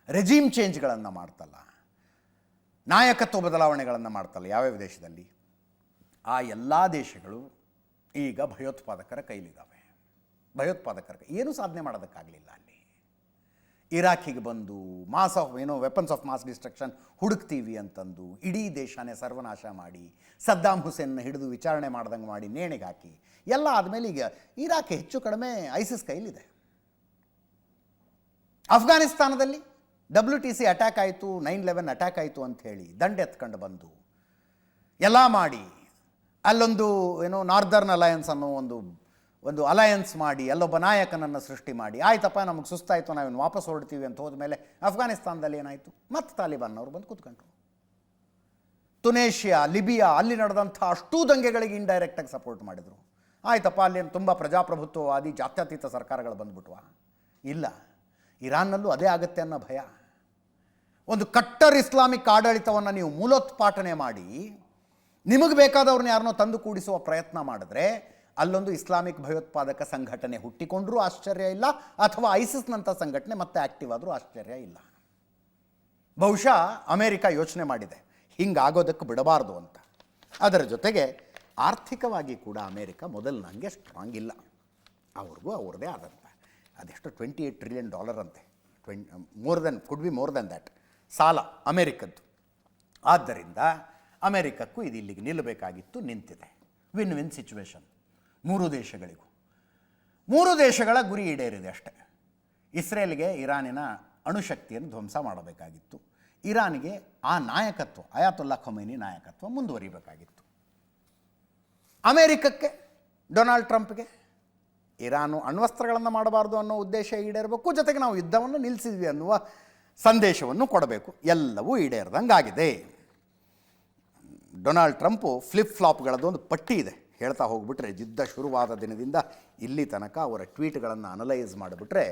ರೆಜಿಮ್ ಚೇಂಜ್ಗಳನ್ನು ಮಾಡ್ತಲ್ಲ, ನಾಯಕತ್ವ ಬದಲಾವಣೆಗಳನ್ನು ಮಾಡ್ತಲ್ಲ ಯಾವ್ಯಾವ ದೇಶದಲ್ಲಿ, ಆ ಎಲ್ಲ ದೇಶಗಳು ಈಗ ಭಯೋತ್ಪಾದಕರ ಕೈಲಿದ್ದಾವೆ. ಏನೂ ಸಾಧನೆ ಮಾಡೋದಕ್ಕಾಗಲಿಲ್ಲ ಅಲ್ಲಿ. ಇರಾಕಿಗೆ ಬಂದು ವೆಪನ್ಸ್ ಆಫ್ ಮಾಸ್ ಡಿಸ್ಟ್ರಕ್ಷನ್ ಹುಡುಕ್ತೀವಿ ಅಂತಂದು ಇಡೀ ದೇಶನೇ ಸರ್ವನಾಶ ಮಾಡಿ, ಸದ್ದಾಂ ಹುಸೇನ್ನ ಹಿಡಿದು ವಿಚಾರಣೆ ಮಾಡ್ದಂಗೆ ಮಾಡಿ ನೇಣಿಗೆ ಹಾಕಿ ಎಲ್ಲ ಆದಮೇಲೆ ಈಗ ಇರಾಕ್ ಹೆಚ್ಚು ಕಡಿಮೆ ಐಸಿಸ್ ಕೈಲಿದೆ. ಅಫ್ಘಾನಿಸ್ತಾನದಲ್ಲಿ WTC ಅಟ್ಯಾಕ್ ಆಯಿತು, 9/11 ಅಟ್ಯಾಕ್ ಆಯಿತು ಅಂಥೇಳಿ ದಂಡೆತ್ಕೊಂಡು ಬಂದು ಎಲ್ಲ ಮಾಡಿ ಅಲ್ಲೊಂದು ನಾರ್ದರ್ನ್ ಅಲಯನ್ಸ್ ಅನ್ನೋ ಒಂದು ಅಲಯನ್ಸ್ ಮಾಡಿ ಅಲ್ಲೊಬ್ಬ ನಾಯಕನನ್ನು ಸೃಷ್ಟಿ ಮಾಡಿ, ಆಯ್ತಪ್ಪ ನಮಗೆ ಸುಸ್ತಾಯಿತು ನಾವೇನು ವಾಪಸ್ ಹೊರಡ್ತೀವಿ ಅಂತ ಹೋದ್ಮೇಲೆ ಅಫ್ಘಾನಿಸ್ತಾನದಲ್ಲಿ ಏನಾಯಿತು? ಮತ್ತೆ ತಾಲಿಬಾನ್ನವರು ಬಂದು ಕೂತ್ಕೊಂಡ್ರು. ತುನೇಷಿಯಾ, ಲಿಬಿಯಾ, ಅಲ್ಲಿ ನಡೆದಂಥ ಅಷ್ಟೂ ದಂಗೆಗಳಿಗೆ ಇಂಡೈರೆಕ್ಟಾಗಿ ಸಪೋರ್ಟ್ ಮಾಡಿದರು. ಆಯ್ತಪ್ಪ ಅಲ್ಲಿ ತುಂಬ ಪ್ರಜಾಪ್ರಭುತ್ವವಾದಿ ಜಾತ್ಯತೀತ ಸರ್ಕಾರಗಳು ಬಂದ್ಬಿಟ್ವಾ? ಇಲ್ಲ. ಇರಾನ್ನಲ್ಲೂ ಅದೇ ಆಗುತ್ತೆ ಅನ್ನೋ ಭಯ. ಒಂದು ಕಟ್ಟರ್ ಇಸ್ಲಾಮಿಕ್ ಆಡಳಿತವನ್ನು ನೀವು ಮೂಲೋತ್ಪಾಟನೆ ಮಾಡಿ ನಿಮಗೆ ಬೇಕಾದವ್ರನ್ನ ಯಾರನ್ನೋ ತಂದು ಕೂಡಿಸುವ ಪ್ರಯತ್ನ ಮಾಡಿದ್ರೆ ಅಲ್ಲೊಂದು ಇಸ್ಲಾಮಿಕ್ ಭಯೋತ್ಪಾದಕ ಸಂಘಟನೆ ಹುಟ್ಟಿಕೊಂಡ್ರೂ ಆಶ್ಚರ್ಯ ಇಲ್ಲ, ಅಥವಾ ಐಸಿಸ್ನಂಥ ಸಂಘಟನೆ ಮತ್ತೆ ಆ್ಯಕ್ಟಿವ್ ಆದರೂ ಆಶ್ಚರ್ಯ ಇಲ್ಲ. ಬಹುಶಃ ಅಮೇರಿಕ ಯೋಚನೆ ಮಾಡಿದೆ ಹಿಂಗಾಗೋದಕ್ಕೆ ಬಿಡಬಾರ್ದು ಅಂತ. ಅದರ ಜೊತೆಗೆ ಆರ್ಥಿಕವಾಗಿ ಕೂಡ ಅಮೇರಿಕ ಮೊದಲಿನಂಗೆ ಸ್ಟ್ರಾಂಗ್ ಇಲ್ಲ. ಅವ್ರಿಗೂ ಅವ್ರದ್ದೇ ಆದಂಥ ಅದೆಷ್ಟು $28 ಟ್ರಿಲಿಯನ್ ಅಂತೆ, ಮೋರ್ ದೆನ್ ದ್ಯಾಟ್ ಸಾಲ ಅಮೇರಿಕದ್ದು. ಆದ್ದರಿಂದ ಅಮೇರಿಕಕ್ಕೂ ಇದು ಇಲ್ಲಿಗೆ ನಿಲ್ಲಬೇಕಾಗಿತ್ತು, ನಿಂತಿದೆ. ವಿನ್ ವಿನ್ ಸಿಚುವೇಶನ್ ಮೂರು ದೇಶಗಳಿಗೂ. ಮೂರು ದೇಶಗಳ ಗುರಿ ಈಡೇರಿದೆ ಅಷ್ಟೇ. ಇಸ್ರೇಲ್ಗೆ ಇರಾನಿನ ಅಣುಶಕ್ತಿಯನ್ನು ಧ್ವಂಸ ಮಾಡಬೇಕಾಗಿತ್ತು. ಇರಾನಿಗೆ ಆ ನಾಯಕತ್ವ, ಅಯಾತುಲ್ಲಾ ಖೊಮೈನಿ ನಾಯಕತ್ವ ಮುಂದುವರಿಬೇಕಾಗಿತ್ತು. ಅಮೇರಿಕಕ್ಕೆ, ಡೊನಾಲ್ಡ್ ಟ್ರಂಪ್ಗೆ ಇರಾನು ಅಣ್ವಸ್ತ್ರಗಳನ್ನು ಮಾಡಬಾರ್ದು ಅನ್ನೋ ಉದ್ದೇಶ ಈಡೇರಬೇಕು, ಜೊತೆಗೆ ನಾವು ಯುದ್ಧವನ್ನು ನಿಲ್ಲಿಸಿದ್ವಿ ಅನ್ನುವ ಸಂದೇಶವನ್ನು ಕೊಡಬೇಕು. ಎಲ್ಲವೂ ಈಡೇರ್ದಂಗಾಗಿದೆ. ಡೊನಾಲ್ಡ್ ಟ್ರಂಪು ಫ್ಲಿಪ್ ಫ್ಲಾಪ್ಗಳದ್ದು ಒಂದು ಪಟ್ಟಿ ಇದೆ, ಹೇಳ್ತಾ ಹೋಗ್ಬಿಟ್ರೆ ಯುದ್ಧ ಶುರುವಾದ ದಿನದಿಂದ ಇಲ್ಲಿ ತನಕ ಅವರ ಟ್ವೀಟ್ಗಳನ್ನು ಅನಲೈಸ್ ಮಾಡಿಬಿಟ್ರೆ,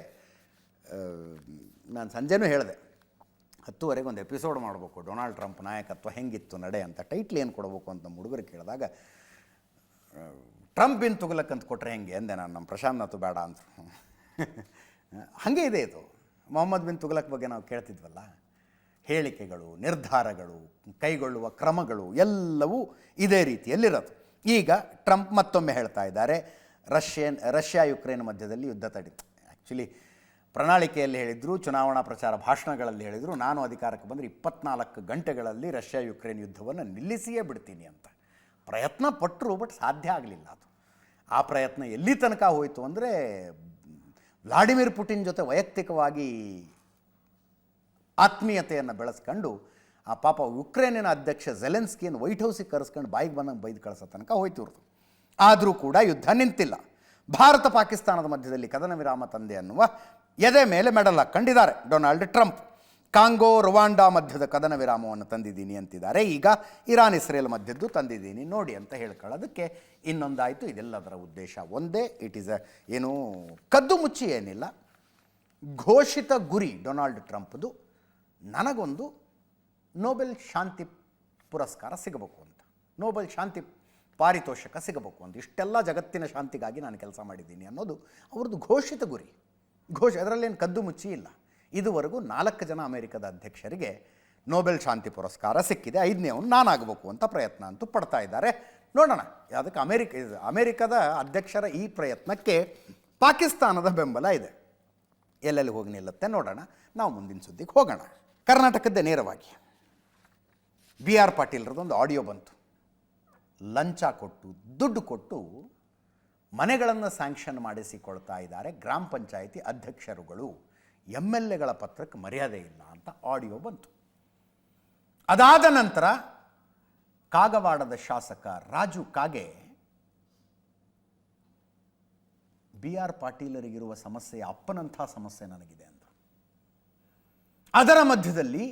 ನಾನು ಸಂಜೆನೂ ಹೇಳಿದೆ 10:30 ಒಂದು ಎಪಿಸೋಡ್ ಮಾಡಬೇಕು, ಡೊನಾಲ್ಡ್ ಟ್ರಂಪ್ ನಾಯಕತ್ವ ಹೆಂಗಿತ್ತು ನಡೆ ಅಂತ. ಟೈಟ್ಲ್ ಏನು ಕೊಡಬೇಕು ಅಂತ ನಮ್ಮ ಹುಡುಗರು ಕೇಳಿದಾಗ ಟ್ರಂಪ್ ಬಿನ್ ತುಗಲಕ್ ಅಂತ ಕೊಟ್ಟರೆ ಹೆಂಗೆ ಅಂದೆ ನಾನು. ನಮ್ಮ ಪ್ರಶಾಂತ್ ಬೇಡ ಅಂತ. ಹಾಗೆ ಇದೆ ಇದು. ಮೊಹಮ್ಮದ್ ಬಿನ್ ತುಗಲಕ್ ಬಗ್ಗೆ ನಾವು ಕೇಳ್ತಿದ್ವಲ್ಲ, ಹೇಳಿಕೆಗಳು, ನಿರ್ಧಾರಗಳು, ಕೈಗೊಳ್ಳುವ ಕ್ರಮಗಳು ಎಲ್ಲವೂ ಇದೇ ರೀತಿಯಲ್ಲಿರೋದು. ಈಗ ಟ್ರಂಪ್ ಮತ್ತೊಮ್ಮೆ ಹೇಳ್ತಾ ಇದ್ದಾರೆ ರಷ್ಯಾ ಯುಕ್ರೇನ್ ಮಧ್ಯದಲ್ಲಿ ಯುದ್ಧ ತಡೀತು. ಆ್ಯಕ್ಚುಲಿ ಪ್ರಣಾಳಿಕೆಯಲ್ಲಿ ಹೇಳಿದರು, ಚುನಾವಣಾ ಪ್ರಚಾರ ಭಾಷಣಗಳಲ್ಲಿ ಹೇಳಿದರು, ನಾನು ಅಧಿಕಾರಕ್ಕೆ ಬಂದರೆ 24 ಗಂಟೆಗಳಲ್ಲಿ ರಷ್ಯಾ ಯುಕ್ರೇನ್ ಯುದ್ಧವನ್ನು ನಿಲ್ಲಿಸಿಯೇ ಬಿಡ್ತೀನಿ ಅಂತ. ಪ್ರಯತ್ನ ಪಟ್ಟರು, ಬಟ್ ಸಾಧ್ಯ ಆಗಲಿಲ್ಲ ಅದು. ಆ ಪ್ರಯತ್ನ ಎಲ್ಲಿ ತನಕ ಹೋಯಿತು ಅಂದರೆ, ವ್ಲಾಡಿಮಿರ್ ಪುಟಿನ್ ಜೊತೆ ವೈಯಕ್ತಿಕವಾಗಿ ಆತ್ಮೀಯತೆಯನ್ನು ಬೆಳೆಸ್ಕೊಂಡು ಆ ಪಾಪ ಯುಕ್ರೇನಿನ ಅಧ್ಯಕ್ಷ ಝೆಲೆನ್ಸ್ಕಿಯನ್ನು ವೈಟ್ ಹೌಸಿಗೆ ಕರೆಸ್ಕೊಂಡು ಬಾಯಿಗೆ ಬಂದಂಗೆ ಬೈದು ಕಳಿಸೋ ತನಕ ಹೋಯ್ತು ಇವ್ರದ್ದು. ಆದರೂ ಕೂಡ ಯುದ್ಧ ನಿಂತಿಲ್ಲ. ಭಾರತ ಪಾಕಿಸ್ತಾನದ ಮಧ್ಯದಲ್ಲಿ ಕದನ ವಿರಾಮ ತಂದೆ ಅನ್ನುವ ಎದೆ ಮೇಲೆ ಮೆಡಲ್ ಹಾಕ್ಕೊಂಡಿದ್ದಾರೆ ಡೊನಾಲ್ಡ್ ಟ್ರಂಪ್. ಕಾಂಗೋ ರುವಾಂಡಾ ಮಧ್ಯದ ಕದನ ವಿರಾಮವನ್ನು ತಂದಿದ್ದೀನಿ ಅಂತಿದ್ದಾರೆ. ಈಗ ಇರಾನ್ ಇಸ್ರೇಲ್ ಮಧ್ಯದ್ದು ತಂದಿದ್ದೀನಿ ನೋಡಿ ಅಂತ ಹೇಳ್ಕೊಳ್ಳೋದಕ್ಕೆ ಇನ್ನೊಂದಾಯಿತು. ಇದೆಲ್ಲದರ ಉದ್ದೇಶ ಒಂದೇ. ಇಟ್ ಈಸ್ ಏನು ಕದ್ದು ಮುಚ್ಚಿ ಏನಿಲ್ಲ, ಘೋಷಿತ ಗುರಿ ಡೊನಾಲ್ಡ್ ಟ್ರಂಪ್ದು, ನನಗೊಂದು ನೊಬೆಲ್ ಶಾಂತಿ ಪುರಸ್ಕಾರ ಸಿಗಬೇಕು ಅಂತ, ನೊಬೆಲ್ ಶಾಂತಿ ಪಾರಿತೋಷಕ ಸಿಗಬೇಕು ಅಂತ. ಇಷ್ಟೆಲ್ಲ ಜಗತ್ತಿನ ಶಾಂತಿಗಾಗಿ ನಾನು ಕೆಲಸ ಮಾಡಿದ್ದೀನಿ ಅನ್ನೋದು ಅವ್ರದ್ದು ಘೋಷಿತ ಗುರಿ. ಅದರಲ್ಲೇನು ಕದ್ದು ಮುಚ್ಚಿ ಇಲ್ಲ. ಇದುವರೆಗೂ 4 ಜನ ಅಮೆರಿಕದ ಅಧ್ಯಕ್ಷರಿಗೆ ನೊಬೆಲ್ ಶಾಂತಿ ಪುರಸ್ಕಾರ ಸಿಕ್ಕಿದೆ. 5ನೇವನು ನಾನಾಗಬೇಕು ಅಂತ ಪ್ರಯತ್ನ ಅಂತೂ ಪಡ್ತಾ ಇದ್ದಾರೆ. ನೋಡೋಣ, ಅದಕ್ಕೆ ಅಮೆರಿಕದ ಅಧ್ಯಕ್ಷರ ಈ ಪ್ರಯತ್ನಕ್ಕೆ ಪಾಕಿಸ್ತಾನದ ಬೆಂಬಲ ಇದೆ. ಎಲ್ಲೆಲ್ಲಿ ಹೋಗಿ ನಿಲ್ಲುತ್ತೆ ನೋಡೋಣ. ನಾವು ಮುಂದಿನ ಸುದ್ದಿಗೆ ಹೋಗೋಣ. ಕರ್ನಾಟಕದ್ದೇ ನೇರವಾಗಿ BR ಪಾಟೀಲ್ರದೊಂದು ಆಡಿಯೋ ಬಂತು. ಲಂಚ ಕೊಟ್ಟು, ದುಡ್ಡು ಕೊಟ್ಟು ಮನೆಗಳನ್ನು ಸ್ಯಾಂಕ್ಷನ್ ಮಾಡಿಸಿಕೊಳ್ತಾ ಇದ್ದಾರೆ ಗ್ರಾಮ ಪಂಚಾಯಿತಿ ಅಧ್ಯಕ್ಷರುಗಳು, MLAಗಳ ಪತ್ರಕ್ಕೆ ಮರ್ಯಾದೆ ಇಲ್ಲ ಅಂತ ಆಡಿಯೋ ಬಂತು. ಅದಾದ ನಂತರ ಕಾಗವಾಡದ ಶಾಸಕ ರಾಜು ಕಾಗೆ BR ಪಾಟೀಲರಿಗಿರುವ ಸಮಸ್ಯೆಯ ಅಪ್ಪನಂಥ ಸಮಸ್ಯೆ ನನಗಿದೆ ಅಂದರು. ಅದರ ಮಧ್ಯದಲ್ಲಿ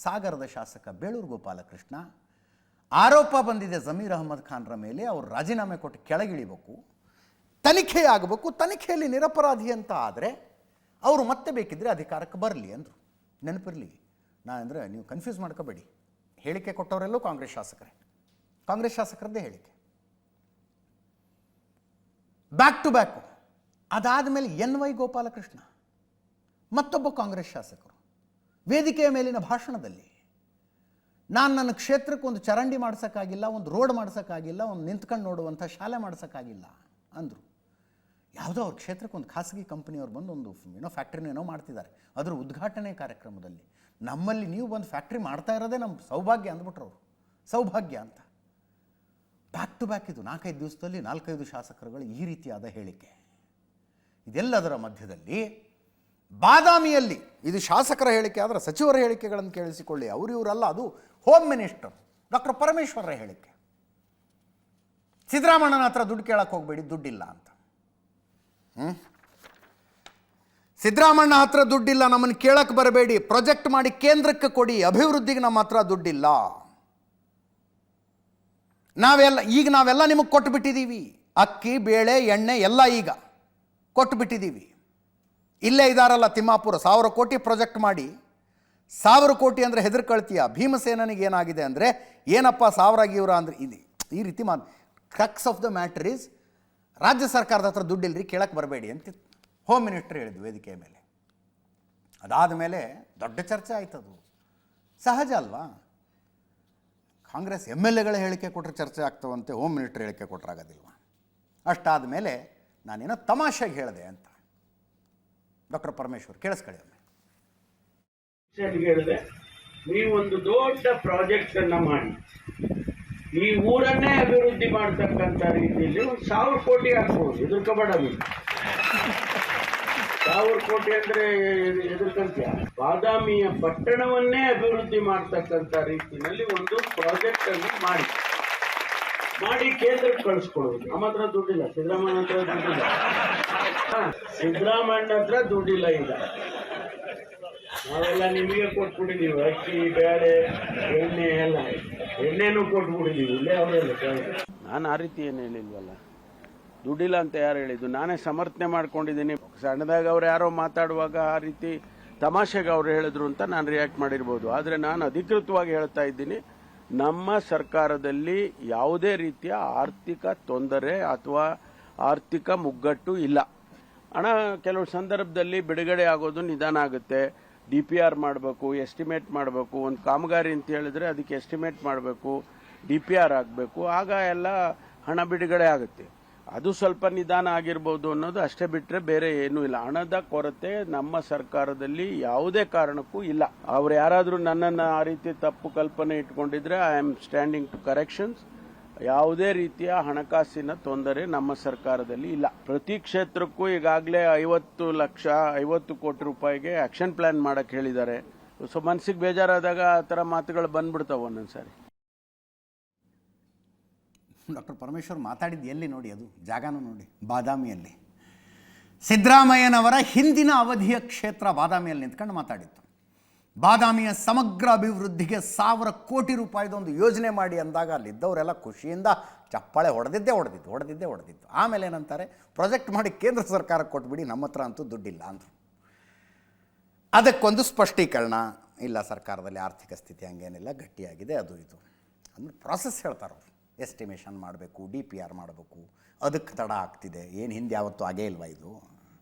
ಸಾಗರದ ಶಾಸಕ ಬೇಳೂರು ಗೋಪಾಲಕೃಷ್ಣ, ಆರೋಪ ಬಂದಿದೆ ಜಮೀರ್ ಅಹಮದ್ ಖಾನ್ರ ಮೇಲೆ, ಅವರು ರಾಜೀನಾಮೆ ಕೊಟ್ಟು ಕೆಳಗಿಳಿಬೇಕು, ತನಿಖೆ ಆಗಬೇಕು, ತನಿಖೆಯಲ್ಲಿ ನಿರಪರಾಧಿ ಅಂತ ಆದರೆ ಅವರು ಮತ್ತೆ ಬೇಕಿದ್ದರೆ ಅಧಿಕಾರಕ್ಕೆ ಬರಲಿ ಅಂದರು. ನೆನಪಿರಲಿ, ಅಂದರೆ ನೀವು ಕನ್ಫ್ಯೂಸ್ ಮಾಡ್ಕೋಬೇಡಿ, ಹೇಳಿಕೆ ಕೊಟ್ಟವರೆಲ್ಲೂ ಕಾಂಗ್ರೆಸ್ ಶಾಸಕರೇ, ಕಾಂಗ್ರೆಸ್ ಶಾಸಕರದ್ದೇ ಹೇಳಿಕೆ ಬ್ಯಾಕ್ ಟು ಬ್ಯಾಕು. ಅದಾದ ಮೇಲೆ NY ಗೋಪಾಲಕೃಷ್ಣ ಮತ್ತೊಬ್ಬ ಕಾಂಗ್ರೆಸ್ ಶಾಸಕರು ವೇದಿಕೆಯ ಮೇಲಿನ ಭಾಷಣದಲ್ಲಿ, ನಾನು ನನ್ನ ಕ್ಷೇತ್ರಕ್ಕೆ ಒಂದು ಚರಂಡಿ ಮಾಡ್ಸೋಕ್ಕಾಗಿಲ್ಲ, ಒಂದು ರೋಡ್ ಮಾಡ್ಸೋಕ್ಕಾಗಿಲ್ಲ, ಒಂದು ನಿಂತ್ಕೊಂಡು ನೋಡುವಂಥ ಶಾಲೆ ಮಾಡ್ಸೋಕ್ಕಾಗಿಲ್ಲ ಅಂದರು. ಯಾವುದೋ ಅವ್ರ ಕ್ಷೇತ್ರಕ್ಕೆ ಒಂದು ಖಾಸಗಿ ಕಂಪನಿಯವ್ರು ಬಂದು ಒಂದು ಫ್ಯಾಕ್ಟ್ರಿನೇನೋ ಮಾಡ್ತಿದ್ದಾರೆ, ಅದರ ಉದ್ಘಾಟನೆ ಕಾರ್ಯಕ್ರಮದಲ್ಲಿ ನಮ್ಮಲ್ಲಿ ನೀವು ಬಂದು ಫ್ಯಾಕ್ಟ್ರಿ ಮಾಡ್ತಾ ಇರೋದೇ ನಮ್ಮ ಸೌಭಾಗ್ಯ ಅಂದ್ಬಿಟ್ರು ಅವರು. ಸೌಭಾಗ್ಯ ಅಂತ ಬ್ಯಾಕ್ ಟು ಬ್ಯಾಕ್ ಇದು 4-5 ದಿವಸದಲ್ಲಿ 4-5 ಶಾಸಕರುಗಳು ಈ ರೀತಿಯಾದ ಹೇಳಿಕೆ. ಇದೆಲ್ಲದರ ಮಧ್ಯದಲ್ಲಿ ಬಾದಾಮಿಯಲ್ಲಿ, ಇದು ಶಾಸಕರ ಹೇಳಿಕೆ ಆದರೆ ಸಚಿವರ ಹೇಳಿಕೆಗಳನ್ನು ಕೇಳಿಸಿಕೊಳ್ಳಿ, ಇವರಲ್ಲ, ಅದು ಹೋಮ್ ಮಿನಿಸ್ಟರ್ ಡಾಕ್ಟರ್ ಪರಮೇಶ್ವರರ ಹೇಳಿಕೆ. ಸಿದ್ದರಾಮಣ್ಣನ ಹತ್ರ ದುಡ್ಡು ಕೇಳಕ್ಕೆ ಹೋಗಬೇಡಿ, ದುಡ್ಡಿಲ್ಲ ಅಂತ. ಸಿದ್ದರಾಮಣ್ಣ ಹತ್ರ ದುಡ್ಡಿಲ್ಲ, ನಮ್ಮನ್ನು ಕೇಳಕ್ಕೆ ಬರಬೇಡಿ, ಪ್ರಾಜೆಕ್ಟ್ ಮಾಡಿ ಕೇಂದ್ರಕ್ಕೆ ಕೊಡಿ, ಅಭಿವೃದ್ಧಿಗೆ ನಮ್ಮ ಹತ್ರ ದುಡ್ಡಿಲ್ಲ, ನಾವೆಲ್ಲ ನಿಮಗೆ ಕೊಟ್ಟುಬಿಟ್ಟಿದ್ದೀವಿ, ಅಕ್ಕಿ ಬೇಳೆ ಎಣ್ಣೆ ಎಲ್ಲ ಈಗ ಕೊಟ್ಟುಬಿಟ್ಟಿದ್ದೀವಿ. ಇಲ್ಲೇ ಇದಾರಲ್ಲ ತಿಮ್ಮಾಪುರ, 1000 ಕೋಟಿ ಪ್ರಾಜೆಕ್ಟ್ ಮಾಡಿ, 1000 ಕೋಟಿ ಅಂದರೆ ಹೆದರ್ಕೊಳ್ತೀಯ. ಭೀಮಸೇನಿಗೆ ಏನಾಗಿದೆ ಅಂದರೆ ಏನಪ್ಪ 1000 ಅಂದರೆ ಇದು ಈ ರೀತಿ crux of the matter is ರಾಜ್ಯ ಸರ್ಕಾರದ ಹತ್ರ ದುಡ್ಡಿಲ್ಲರಿ ಕೇಳಕ್ಕೆ ಬರಬೇಡಿ ಅಂತ ಹೋಮ್ ಮಿನಿಸ್ಟರ್ ಹೇಳಿದ್ವಿ ವೇದಿಕೆಯ ಮೇಲೆ. ಅದಾದ ಮೇಲೆ ದೊಡ್ಡ ಚರ್ಚೆ ಆಯ್ತದು. ಸಹಜ ಅಲ್ವಾ? ಕಾಂಗ್ರೆಸ್ MLAಗಳ ಹೇಳಿಕೆ ಕೊಟ್ಟರೆ ಚರ್ಚೆ ಆಗ್ತವಂತೆ, ಹೋಮ್ ಮಿನಿಸ್ಟರ್ ಹೇಳಿಕೆ ಕೊಟ್ಟರಾಗೋದಿಲ್ವ? ಅಷ್ಟಾದ ಮೇಲೆ ನಾನೇನೋ ತಮಾಷೆಗೆ ಹೇಳಿದೆ ಅಂತ ಡಾಕ್ಟರ್ ಪರಮೇಶ್ವರ್ ಕೇಳಿಸ್ಕೊಳ್ಳಿ ಒಮ್ಮೆ. ಹೇಳಿದೆ, ನೀವೊಂದು ದೊಡ್ಡ ಪ್ರಾಜೆಕ್ಟ್ ಅನ್ನ ಮಾಡಿ ಈ ಊರನ್ನೇ ಅಭಿವೃದ್ಧಿ ಮಾಡತಕ್ಕಂಥ ರೀತಿಯಲ್ಲಿ 1,000 ಕೋಟಿ ಆಗ್ಬೋದು, ಎದುರ್ಕೋಬೇಡ. 1,000 ಕೋಟಿ ಅಂದ್ರೆ ಎದುರ್ಕಂತೀಯ? ಬಾದಾಮಿಯ ಪಟ್ಟಣವನ್ನೇ ಅಭಿವೃದ್ಧಿ ಮಾಡತಕ್ಕಂಥ ರೀತಿಯಲ್ಲಿ ಒಂದು ಪ್ರಾಜೆಕ್ಟ್ ಅನ್ನು ಮಾಡಿ ಕೇಂದ್ರಕ್ಕೆ ಕಳಿಸ್ಕೊಡೋದು. ನಮ್ಮ ಹತ್ರ ದುಡ್ಡಿಲ್ಲ, ಸಿದ್ದರಾಮಯ್ಯ ಹತ್ರ ದುಡ್ಡಿಲ್ಲ. ಸಿದ್ದರಾಮಯ್ಯ ಹತ್ರ ದುಡ್ಡಿಲ್ಲ. ಈಗ ನಾವೆಲ್ಲ ನಿಮಗೆ ಕೊಟ್ಬಿಟ್ಟಿದ್ದೀವಿ, ಅಕ್ಕಿ ಬೇಳೆ ಎಣ್ಣೆ ಎಲ್ಲ, ಎಣ್ಣೆನೂ ಕೊಟ್ಬಿಟ್ಟಿದ್ದೀವಿ. ಇಲ್ಲೇ ಅವರೆಲ್ಲ ನಾನು ಆ ರೀತಿ ಏನು ಹೇಳಿಲ್ವಲ್ಲ, ದುಡ್ಡಿಲ್ಲ ಅಂತ ಯಾರು ಹೇಳಿದ್ದು? ನಾನೇ ಸಮರ್ಥನೆ ಮಾಡ್ಕೊಂಡಿದ್ದೀನಿ. ಸಣ್ಣದಾಗ ಅವ್ರು ಯಾರೋ ಮಾತಾಡುವಾಗ ಆ ರೀತಿ ತಮಾಷೆಗೆ ಅವ್ರು ಹೇಳಿದ್ರು ಅಂತ ನಾನು ರಿಯಾಕ್ಟ್ ಮಾಡಿರ್ಬೋದು. ಆದರೆ ನಾನು ಅಧಿಕೃತವಾಗಿ ಹೇಳ್ತಾ ಇದ್ದೀನಿ, ನಮ್ಮ ಸರ್ಕಾರದಲ್ಲಿ ಯಾವುದೇ ರೀತಿಯ ಆರ್ಥಿಕ ತೊಂದರೆ ಅಥವಾ ಆರ್ಥಿಕ ಮುಗ್ಗಟ್ಟು ಇಲ್ಲ. ಹಣ ಕೆಲವು ಸಂದರ್ಭದಲ್ಲಿ ಬಿಡುಗಡೆ ಆಗೋದು ನಿಧಾನ ಆಗುತ್ತೆ. DPR ಮಾಡಬೇಕು, ಎಸ್ಟಿಮೇಟ್ ಮಾಡಬೇಕು. ಒಂದು ಕಾಮಗಾರಿ ಅಂತ ಹೇಳಿದ್ರೆ ಅದಕ್ಕೆ ಎಸ್ಟಿಮೇಟ್ ಮಾಡಬೇಕು, DPR ಆಗಬೇಕು, ಆಗ ಎಲ್ಲ ಹಣ ಬಿಡುಗಡೆ ಆಗುತ್ತೆ. ಅದು ಸ್ವಲ್ಪ ನಿಧಾನ ಆಗಿರ್ಬೋದು ಅನ್ನೋದು ಅಷ್ಟೇ ಬಿಟ್ಟರೆ ಬೇರೆ ಏನೂ ಇಲ್ಲ. ಹಣದ ಕೊರತೆ ನಮ್ಮ ಸರ್ಕಾರದಲ್ಲಿ ಯಾವುದೇ ಕಾರಣಕ್ಕೂ ಇಲ್ಲ. ಅವ್ರು ಯಾರಾದರೂ ನನ್ನನ್ನು ಆ ರೀತಿ ತಪ್ಪು ಕಲ್ಪನೆ ಇಟ್ಕೊಂಡಿದ್ರೆ I am standing to corrections. ಯಾವುದೇ ರೀತಿಯ ಹಣಕಾಸಿನ ತೊಂದರೆ ನಮ್ಮ ಸರ್ಕಾರದಲ್ಲಿ ಇಲ್ಲ. ಪ್ರತಿ ಕ್ಷೇತ್ರಕ್ಕೂ ಈಗಾಗಲೇ 50 ಕೋಟಿ ರೂಪಾಯಿಗೆ ಆಕ್ಷನ್ ಪ್ಲಾನ್ ಮಾಡಕ್ಕೆ ಹೇಳಿದ್ದಾರೆ. ಸೊ ಮನಸ್ಸಿಗೆ ಬೇಜಾರಾದಾಗ ಆ ಥರ ಮಾತುಗಳು ಬಂದ್ಬಿಡ್ತಾವೆ ಒಂದೊಂದ್ಸಾರಿ. ಡಾಕ್ಟರ್ ಪರಮೇಶ್ವರ್ ಮಾತಾಡಿದ್ದು ಎಲ್ಲಿ ನೋಡಿ, ಅದು ಜಾಗನೂ ನೋಡಿ, ಬಾದಾಮಿಯಲ್ಲಿ. ಸಿದ್ದರಾಮಯ್ಯನವರ ಹಿಂದಿನ ಅವಧಿಯ ಕ್ಷೇತ್ರ ಬಾದಾಮಿಯಲ್ಲಿ ನಿಂತ್ಕೊಂಡು ಮಾತಾಡಿತ್ತು. ಬಾದಾಮಿಯ ಸಮಗ್ರ ಅಭಿವೃದ್ಧಿಗೆ 1,000 ಕೋಟಿ ರೂಪಾಯಿದೊಂದು ಯೋಜನೆ ಮಾಡಿ ಅಂದಾಗ ಅಲ್ಲಿದ್ದವರೆಲ್ಲ ಖುಷಿಯಿಂದ ಚಪ್ಪಾಳೆ ಹೊಡೆದಿದ್ದು. ಆಮೇಲೆ ಏನಂತಾರೆ, ಪ್ರಾಜೆಕ್ಟ್ ಮಾಡಿ ಕೇಂದ್ರ ಸರ್ಕಾರಕ್ಕೆ ಕೊಟ್ಬಿಡಿ, ನಮ್ಮ ಹತ್ರ ಅಂತೂ ದುಡ್ಡಿಲ್ಲ ಅಂದರು. ಅದಕ್ಕೊಂದು ಸ್ಪಷ್ಟೀಕರಣ ಇಲ್ಲ, ಸರ್ಕಾರದಲ್ಲಿ ಆರ್ಥಿಕ ಸ್ಥಿತಿ ಹಂಗೇನಿಲ್ಲ, ಗಟ್ಟಿಯಾಗಿದೆ, ಅದು ಇದು ಅಂದ್ರೆ ಪ್ರಾಸೆಸ್ ಹೇಳ್ತಾರೆ ಅವರು. ಎಸ್ಟಿಮೇಷನ್ ಮಾಡಬೇಕು, DPR ಮಾಡಬೇಕು, ಅದಕ್ಕೆ ತಡ ಆಗ್ತಿದೆ. ಏನು ಹಿಂದೆ ಯಾವತ್ತೂ ಆಗೇ ಇಲ್ವಾ ಇದು?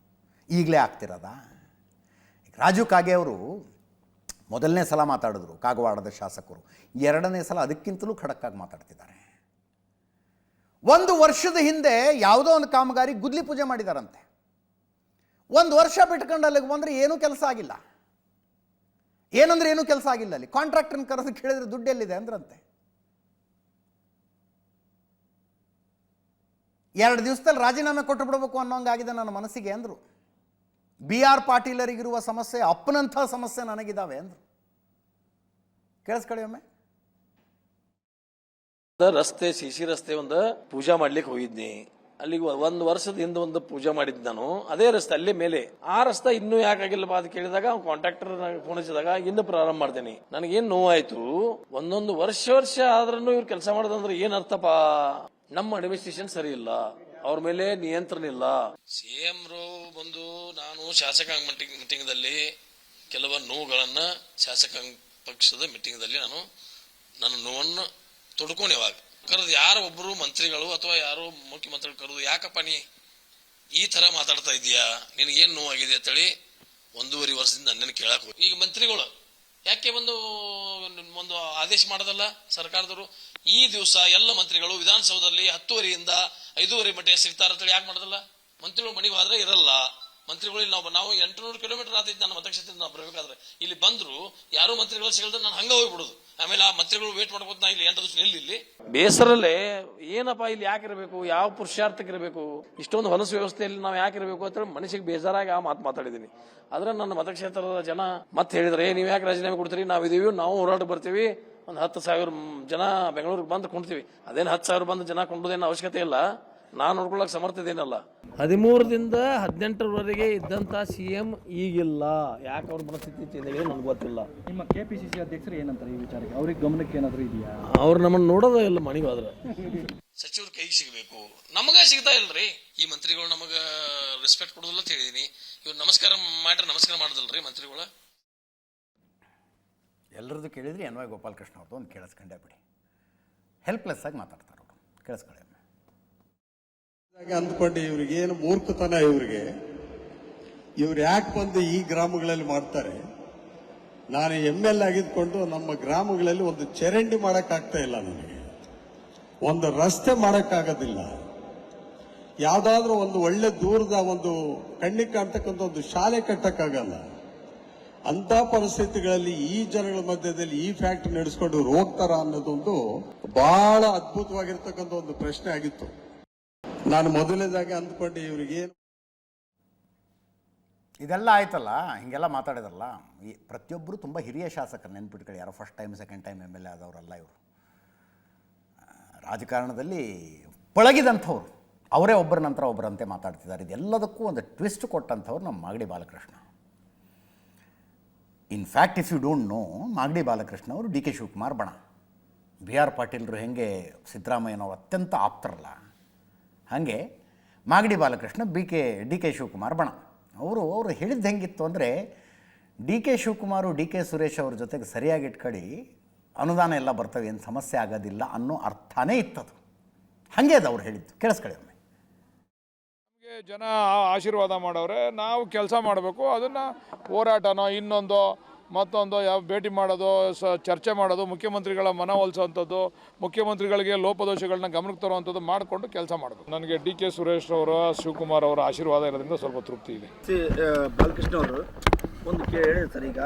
ಈಗಲೇ ಆಗ್ತಿರೋದಾ? ಈಗ ರಾಜು ಕಾಗೆ ಅವರು ಮೊದಲನೇ ಸಲ ಮಾತಾಡಿದ್ರು, ಕಾಗವಾಡದ ಶಾಸಕರು. 2ನೇ ಸಲ ಅದಕ್ಕಿಂತಲೂ ಖಡಕ್ಕಾಗಿ ಮಾತಾಡ್ತಿದ್ದಾರೆ. 1 ವರ್ಷದ ಹಿಂದೆ ಯಾವುದೋ ಒಂದು ಕಾಮಗಾರಿ ಗುದ್ಲಿ ಪೂಜೆ ಮಾಡಿದಾರಂತೆ. 1 ವರ್ಷ ಬಿಟ್ಕೊಂಡು ಅಲ್ಲಿಗೆ ಬಂದರೆ ಏನೂ ಕೆಲಸ ಆಗಿಲ್ಲ. ಏನೂ ಕೆಲಸ ಆಗಿಲ್ಲ. ಅಲ್ಲಿ ಕಾಂಟ್ರಾಕ್ಟರ್ನ ಕರೆದು ಕೇಳಿದ್ರೆ ದುಡ್ಡು ಎಲ್ಲಿದೆ ಅಂದ್ರಂತೆ. 2 ದಿವಸದಲ್ಲಿ ರಾಜೀನಾಮೆ ಕೊಟ್ಟು ಬಿಡಬೇಕು ಅನ್ನೋಂಗಾಗಿದೆ ನನ್ನ ಮನಸ್ಸಿಗೆ ಅಂದರು. BR ಪಾಟೀಲರಿಗಿರುವ ಸಮಸ್ಯೆ ಅಪ್ಪನಂಥ ಸಮಸ್ಯೆ ನನಗಿದ್ದಾವೆ ಅಂದರು. ಕೇಳಿಸ್ಕೊಳ್ಳಿ ಒಮ್ಮೆ. ರಸ್ತೆ CC ರಸ್ತೆ ಒಂದು ಪೂಜಾ ಮಾಡ್ಲಿಕ್ಕೆ ಹೋಗಿದ್ನಿ. ಅಲ್ಲಿಗೆ 1 ವರ್ಷದ ಹಿಂದೆ ಒಂದು ಪೂಜೆ ಮಾಡಿದ್ ನಾನು. ಅದೇ ರಸ್ತೆ ಅಲ್ಲೇ ಮೇಲೆ. ಆ ರಸ್ತೆ ಇನ್ನೂ ಯಾಕಾಗಿಲ್ಲಪ್ಪ ಅಂತ ಕೇಳಿದಾಗ ಅವ್ನು ಕಾಂಟ್ರಾಕ್ಟರ್ ಫೋನ್ ಹಚ್ಚಿದಾಗ ಇನ್ನು ಪ್ರಾರಂಭ ಮಾಡ್ತೇನೆ. ನನಗೇನು ನೋವಾಯ್ತು, ಒಂದೊಂದು ವರ್ಷ ಆದ್ರೂ ಇವ್ರು ಕೆಲಸ ಮಾಡೋದಂದ್ರೆ ಏನ್ ಅರ್ಥಪ್ಪ? ನಮ್ಮ ಅಡ್ಮಿನಿಸ್ಟ್ರೇಷನ್ ಸರಿ ಇಲ್ಲ, ಅವ್ರ ಮೇಲೆ ನಿಯಂತ್ರಣ ಇಲ್ಲ. CM ಬಂದು ನಾನು ಶಾಸಕಾಂಗ ಮೀಟಿಂಗ್ ದಲ್ಲಿ ಕೆಲವು ನೋವುಗಳನ್ನ ಶಾಸಕಾಂಗ ಪಕ್ಷದ ಮೀಟಿಂಗ್ ದಲ್ಲಿ ನಾನು ನನ್ನ ನೋವನ್ನು ತೊಡ್ಕೊಂಡು ಯಾವಾಗ ಕರೆದು ಯಾರೋ ಒಬ್ಬರು ಮಂತ್ರಿಗಳು ಅಥವಾ ಯಾರೋ ಮುಖ್ಯಮಂತ್ರಿಗಳು ಕರೆದು, ಯಾಕಪ್ಪ ನೀ ಈ ತರ ಮಾತಾಡ್ತಾ ಇದೀಯಾ, ನಿನಗೇನು ನೋವಾಗಿದೆ ಅಂತೇಳಿ 1.5 ವರ್ಷದಿಂದ ನನ್ನನ್ನು ಕೇಳಕ್ ಹೋಗಿ. ಈಗ ಮಂತ್ರಿಗಳು ಯಾಕೆ ಒಂದು ಆದೇಶ ಮಾಡೋದಲ್ಲ ಸರ್ಕಾರದವರು? ಈ ದಿವಸ ಎಲ್ಲ ಮಂತ್ರಿಗಳು ವಿಧಾನಸೌಧದಲ್ಲಿ 10:30ಯಿಂದ 5:30 ಮಟ್ಟ ಸಿಗ್ತಾರ ಅಂತೇಳಿ ಯಾಕೆ ಮಾಡೋದಲ್ಲ? ಮಂತ್ರಿಗಳು ಮನೆಗೆ ಹೋದ್ರೆ ಇರಲ್ಲ. ಮಂತ್ರಿಗಳು ನಾವು 800 ಕಿಲೋಮೀಟರ್ ಆತೈತಿ ನನ್ನ ಮತಕ್ಷೇತ್ರದಿಂದ ನಾವು ಬರಬೇಕಾದ್ರೆ. ಇಲ್ಲಿ ಬಂದ್ರು ಯಾರು ಮಂತ್ರಿಗಳು ಸಿಗಲ್ದ್ರೆ ನಾನು ಹಂಗ ಹೋಗ್ಬಿಡುದು. ಆಮೇಲೆ ಆ ಮಂತ್ರಿಗಳು ವೇಟ್ ಮಾಡ್ಬೋದು. ನಾ ಇಲ್ಲಿ 8 ದಿವಸ ಇಲ್ಲಿ ಬೇಸರಲ್ಲೇ ಏನಪ್ಪಾ ಇಲ್ಲಿ ಯಾಕಿರಬೇಕು, ಯಾವ ಪುರುಷಾರ್ಥಕ್ಕಿರಬೇಕು, ಇಷ್ಟೊಂದು ಹೊಲಸು ವ್ಯವಸ್ಥೆಯಲ್ಲಿ ನಾವು ಯಾಕಿರಬೇಕು ಅಂತ ಮನಸ್ಸಿಗೆ ಬೇಜಾರಾಗಿ ಆ ಮಾತಾಡಿದೀನಿ. ಆದ್ರೆ ನನ್ನ ಮತಕ್ಷೇತ್ರದ ಜನ ಮತ್ತೆ ಹೇಳಿದ್ರೆ, ನೀವು ಯಾಕೆ ರಾಜೀನಾಮೆ ಕೊಡ್ತೀರಿ, ನಾವಿದೀವಿ, ನಾವು ಹೋರಾಟ ಬರ್ತೀವಿ, ಒಂದು 10,000 ಜನ ಬೆಂಗಳೂರಿಗೆ ಬಂದು ಕೊಂಡ್ತೀವಿ. ಅದೇನು 10,000 ಬಂದು ಜನ ಕೊಂಡೋದೇನು ಅವಶ್ಯಕತೆ ಇಲ್ಲ, ನಾನು ನೋಡ್ಕೊಳ್ಳೋಕೆ ಸಮರ್ಥದೇನಲ್ಲ. 13ರಿಂದ 18ರವರೆಗೆ ಇದ್ದಂತ CM ಈಗಿಲ್ಲ. ಯಾಕೆ ಅವ್ರ ಮನಸ್ಥಿತಿ ಚೇಂಜ್ ನನಗೆ ಗೊತ್ತಿಲ್ಲ. ನಿಮ್ಮ KPCC ಅಧ್ಯಕ್ಷರು ಏನಂತಾರೆ ಈ ವಿಚಾರಕ್ಕೆ? ಅವ್ರಿಗೆ ಗಮನಕ್ಕೆ ಏನಾದರೂ ಇದೆಯಾ? ಅವ್ರು ನಮ್ಮನ್ನು ನೋಡೋದೇ ಇಲ್ಲ ಮನೆಗೆ ಹೋದ್ರೆ. ಸಚಿವರು ಕೈಗೆ ಸಿಗಬೇಕು, ನಮಗ ಸಿಗ್ತಾ ಇಲ್ರಿ. ಈ ಮಂತ್ರಿಗಳು ನಮಗ ರೆಸ್ಪೆಕ್ಟ್ ಕೊಡೋದಿಲ್ಲ ಅಂತ ಹೇಳಿದೀನಿ. ಇವ್ರು ನಮಸ್ಕಾರ ಮಾಡೋದಲ್ರಿ ಮಂತ್ರಿಗಳು. ಎಲ್ಲರದ್ದು ಕೇಳಿದ್ರಿ NY ಗೋಪಾಲಕೃಷ್ಣ ಅವ್ರದ್ದು ಒಂದು ಕೇಳಿಸ್ಕೊಂಡೇ ಬಿಡಿ. ಹೆಲ್ಪ್ಲೆಸ್ ಆಗಿ ಮಾತಾಡ್ತಾರೆ ಅವರು. ಕೇಳಿಸ್ಕೊಳ್ಳಿ. ಅಂದ್ಕೊಂಡು ಇವ್ರಿಗೆ ಏನು ಮೂರ್ಖತನ ಇವ್ರು ಯಾಕೆ ಬಂದು ಈ ಗ್ರಾಮಗಳಲ್ಲಿ ಮಾಡ್ತಾರೆ. ನಾನು ML ಆಗಿದ್ಕೊಂಡು ನಮ್ಮ ಗ್ರಾಮಗಳಲ್ಲಿ ಒಂದು ಚರಂಡಿ ಮಾಡಕ್ಕಾಗ್ತಾ ಇಲ್ಲ, ನನಗೆ ಒಂದು ರಸ್ತೆ ಮಾಡಕ್ಕಾಗೋದಿಲ್ಲ, ಯಾವ್ದಾದ್ರೂ ಒಂದು ಒಳ್ಳೆ ದೂರದ ಒಂದು ಕಣ್ಣಿಗೆ ಕಾಣ್ತಕ್ಕಂಥ ಒಂದು ಶಾಲೆ ಕಟ್ಟಕ್ಕಾಗಲ್ಲ. ಅಂತ ಪರಿಸ್ಥಿತಿಗಳಲ್ಲಿ ಈ ಜನಗಳ ಮಧ್ಯದಲ್ಲಿ ಈ ಫ್ಯಾಕ್ಟರಿ ನಡೆಸ್ಕೊಂಡು ಇವ್ರು ಹೋಗ್ತಾರ ಅನ್ನೋದೊಂದು ಬಹಳ ಅದ್ಭುತವಾಗಿರ್ತಕ್ಕಂಥ ಒಂದು ಪ್ರಶ್ನೆ ಆಗಿತ್ತು. ನಾನು ಮೊದಲನೇದಾಗಿ ಅಂದ್ಕೊಂಡು ಇವ್ರಿಗೆ ಇದೆಲ್ಲ ಆಯ್ತಲ್ಲ, ಹಿಂಗೆಲ್ಲ ಮಾತಾಡಿದ್ರಲ್ಲ, ಈ ಪ್ರತಿಯೊಬ್ಬರು ತುಂಬ ಹಿರಿಯ ಶಾಸಕರು ನೆನ್ಪಿಟ್ಕೊಳ್ಳಿ. ಯಾರೋ first time second time ML ಆದವರಲ್ಲ ಇವರು. ರಾಜಕಾರಣದಲ್ಲಿ ಪಳಗಿದಂಥವ್ರು, ಅವರೇ ಒಬ್ಬರ ನಂತರ ಒಬ್ಬರಂತೆ ಮಾತಾಡ್ತಿದ್ದಾರೆ. ಇದೆಲ್ಲದಕ್ಕೂ ಒಂದು ಟ್ವಿಸ್ಟ್ ಕೊಟ್ಟಂಥವ್ರು ನಮ್ಮ Magadi Balakrishna. In fact if you don't know, Magadi Balakrishna ಅವರು DK ಶಿವಕುಮಾರ್ ಬಣ, BR ಪಾಟೀಲರು ಹೆಂಗೆ ಸಿದ್ದರಾಮಯ್ಯನವರು ಅತ್ಯಂತ ಆಪ್ತರಲ್ಲ, ಹಾಗೆ ಮಾಗಡಿ ಬಾಲಕೃಷ್ಣ DK ಶಿವಕುಮಾರ್ ಬಣ. ಅವರು ಹೇಳಿದ್ದು ಹೆಂಗಿತ್ತು ಅಂದರೆ, DK ಶಿವಕುಮಾರು DK ಸುರೇಶ್ ಅವ್ರ ಜೊತೆಗೆ ಸರಿಯಾಗಿ ಇಟ್ಕೊಳ್ಳಿ, ಅನುದಾನ ಎಲ್ಲ ಬರ್ತವೆ, ಏನು ಸಮಸ್ಯೆ ಆಗೋದಿಲ್ಲ ಅನ್ನೋ ಅರ್ಥನೇ ಇತ್ತದು. ಹಾಗೆ ಅದು ಅವ್ರು ಹೇಳಿದ್ದು. ಕೇಳಿಸ್ಕೊಳ್ಳಿ ಒಮ್ಮೆ. ನಮಗೆ ಜನ ಆಶೀರ್ವಾದ ಮಾಡವ್ರೆ, ನಾವು ಕೆಲಸ ಮಾಡಬೇಕು. ಅದನ್ನು ಹೋರಾಟನೋ ಇನ್ನೊಂದು ಮತ್ತೊಂದು ಯಾವ ಭೇಟಿ ಮಾಡೋದು, ಚರ್ಚೆ ಮಾಡೋದು, ಮುಖ್ಯಮಂತ್ರಿಗಳ ಮನವೊಲಿಸುವಂಥದ್ದು, ಮುಖ್ಯಮಂತ್ರಿಗಳಿಗೆ ಲೋಪದೋಷಗಳನ್ನ ಗಮನಕ್ಕೆ ತರುವಂಥದ್ದು ಮಾಡಿಕೊಂಡು ಕೆಲಸ ಮಾಡಬೇಕು. ನನಗೆ DK ಸುರೇಶ್ ಅವರ ಶಿವಕುಮಾರ್ ಅವರ ಆಶೀರ್ವಾದ ಇರೋದ್ರಿಂದ ಸ್ವಲ್ಪ ತೃಪ್ತಿ ಇದೆ. ಬಾಲಕೃಷ್ಣ ಅವರು ಒಂದು ಹೇಳಿ ಸರ್, ಈಗ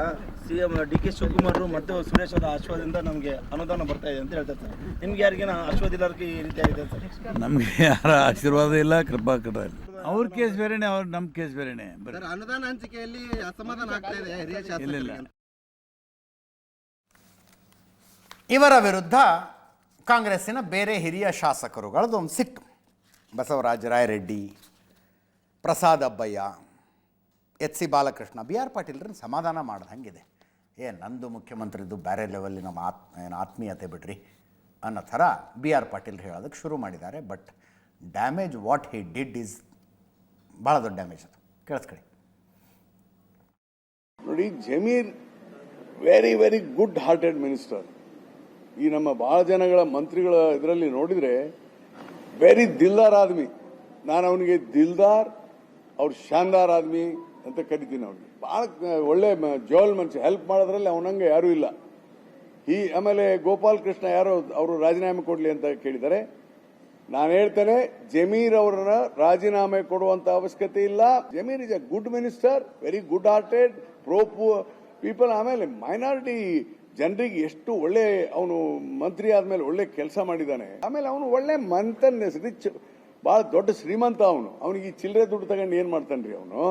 CM DK ಶಿವಕುಮಾರ್ ಮತ್ತು ಸುರೇಶ್ ಅವರ ಆಶೀರ್ವಾದದಿಂದ ನಮಗೆ ಅನುದಾನ ಬರ್ತಾ ಇದೆ ಅಂತ ಹೇಳ್ತಾರೆ ಸರ್. ನಿಮ್ಗೆ ಯಾರಿಗೇನ ಆಶೀರ್ವಾದ ಇಲ್ಲರಿಗೆ ಈ ರೀತಿ ಆಗಿದೆ ಸರ್? ನಮಗೆ ಯಾರ ಆಶೀರ್ವಾದ ಇಲ್ಲ, ಕೃಪಾ ಇಲ್ಲ. ಅವ್ರ ಕೇಸ್ ಬೇರೆನೆ, ನಮ್ಮ ಕೇಸ್ ಬೇರೆನೆ. ಅನುದಾನ ಹಂಚಿಕೆಯಲ್ಲಿ ಅಸಮಾಧಾನ ಆಗ್ತಾ ಇದೆ ಹಿರಿಯ ಶಾಸಕರಿಗೆ. ಇವರ ವಿರುದ್ಧ ಕಾಂಗ್ರೆಸ್ಸಿನ ಬೇರೆ ಹಿರಿಯ ಶಾಸಕರುಗಳದ್ದು ಒಂದು ಸಿಟ್ಟು. ಬಸವರಾಜ ರಾಯರೆಡ್ಡಿ, ಪ್ರಸಾದ್ ಅಬ್ಬಯ್ಯ, HC ಬಾಲಕೃಷ್ಣ, BR ಪಾಟೀಲ್ರನ್ನ ಸಮಾಧಾನ ಮಾಡ್ದಂಗಿದೆ. ನಂದು ಮುಖ್ಯಮಂತ್ರಿದು ಬೇರೆ ಲೆವೆಲ್ಲಿನ ಆತ್ಮೀಯತೆ ಬಿಡ್ರಿ ಅನ್ನೋ ಥರ BR ಪಾಟೀಲ್ರು ಹೇಳೋದಕ್ಕೆ ಶುರು ಮಾಡಿದ್ದಾರೆ. But damage what he did is ಭಾಳ ದೊಡ್ಡ ಡ್ಯಾಮೇಜ್. ಅದು ಕೇಳಿಸ್ಕೊಳ್ಳಿ. ನೋಡಿ, Zameer very very good hearted minister. ಈ ನಮ್ಮ ಬಹಳ ಜನಗಳ ಮಂತ್ರಿಗಳ ಇದರಲ್ಲಿ ನೋಡಿದ್ರೆ ವೆರಿ ದಿಲ್ದಾರ್ ಆದ್ಮಿ. ನಾನು ಅವನಿಗೆ ದಿಲ್ದಾರ್, ಅವ್ರು ಶಾನ್ದಾರ್ ಆದ್ಮಿ ಅಂತ ಕರಿತೀನಿ. ಅವ್ರಿಗೆ ಬಹಳ ಒಳ್ಳೆ ಜೋಲ್ ಮನುಷ್ಯ, ಹೆಲ್ಪ್ ಮಾಡೋದ್ರಲ್ಲಿ ಅವನಂಗೆ ಯಾರೂ ಇಲ್ಲ. ಆಮೇಲೆ ಗೋಪಾಲ್ ಕೃಷ್ಣ ಯಾರೋ ಅವರು ರಾಜೀನಾಮೆ ಕೊಡ್ಲಿ ಅಂತ ಕೇಳಿದ್ದಾರೆ. ನಾನು ಹೇಳ್ತೇನೆ, ಜಮೀರ್ ಅವರನ್ನ ರಾಜೀನಾಮೆ ಕೊಡುವಂತ ಅವಶ್ಯಕತೆ ಇಲ್ಲ. Zameer is A good minister, very good hearted, pro people. ಆಮೇಲೆ ಮೈನಾರಿಟಿ ಜನರಿಗೆ ಎಷ್ಟು ಒಳ್ಳೆ, ಅವನು ಮಂತ್ರಿ ಆದ್ಮೇಲೆ ಒಳ್ಳೆ ಕೆಲಸ ಮಾಡಿದ್ದಾನೆ. ಆಮೇಲೆ ಅವನು ಒಳ್ಳೆ ಮಂತನ್ ರಿಚ್, ಬಹಳ ದೊಡ್ಡ ಶ್ರೀಮಂತ. ಅವನಿಗೆ ಈ ಚಿಲ್ಲರೆ ದುಡ್ಡು ತಗೊಂಡು ಏನ್ ಮಾಡ್ತಾನ್ರಿ ಅವನು.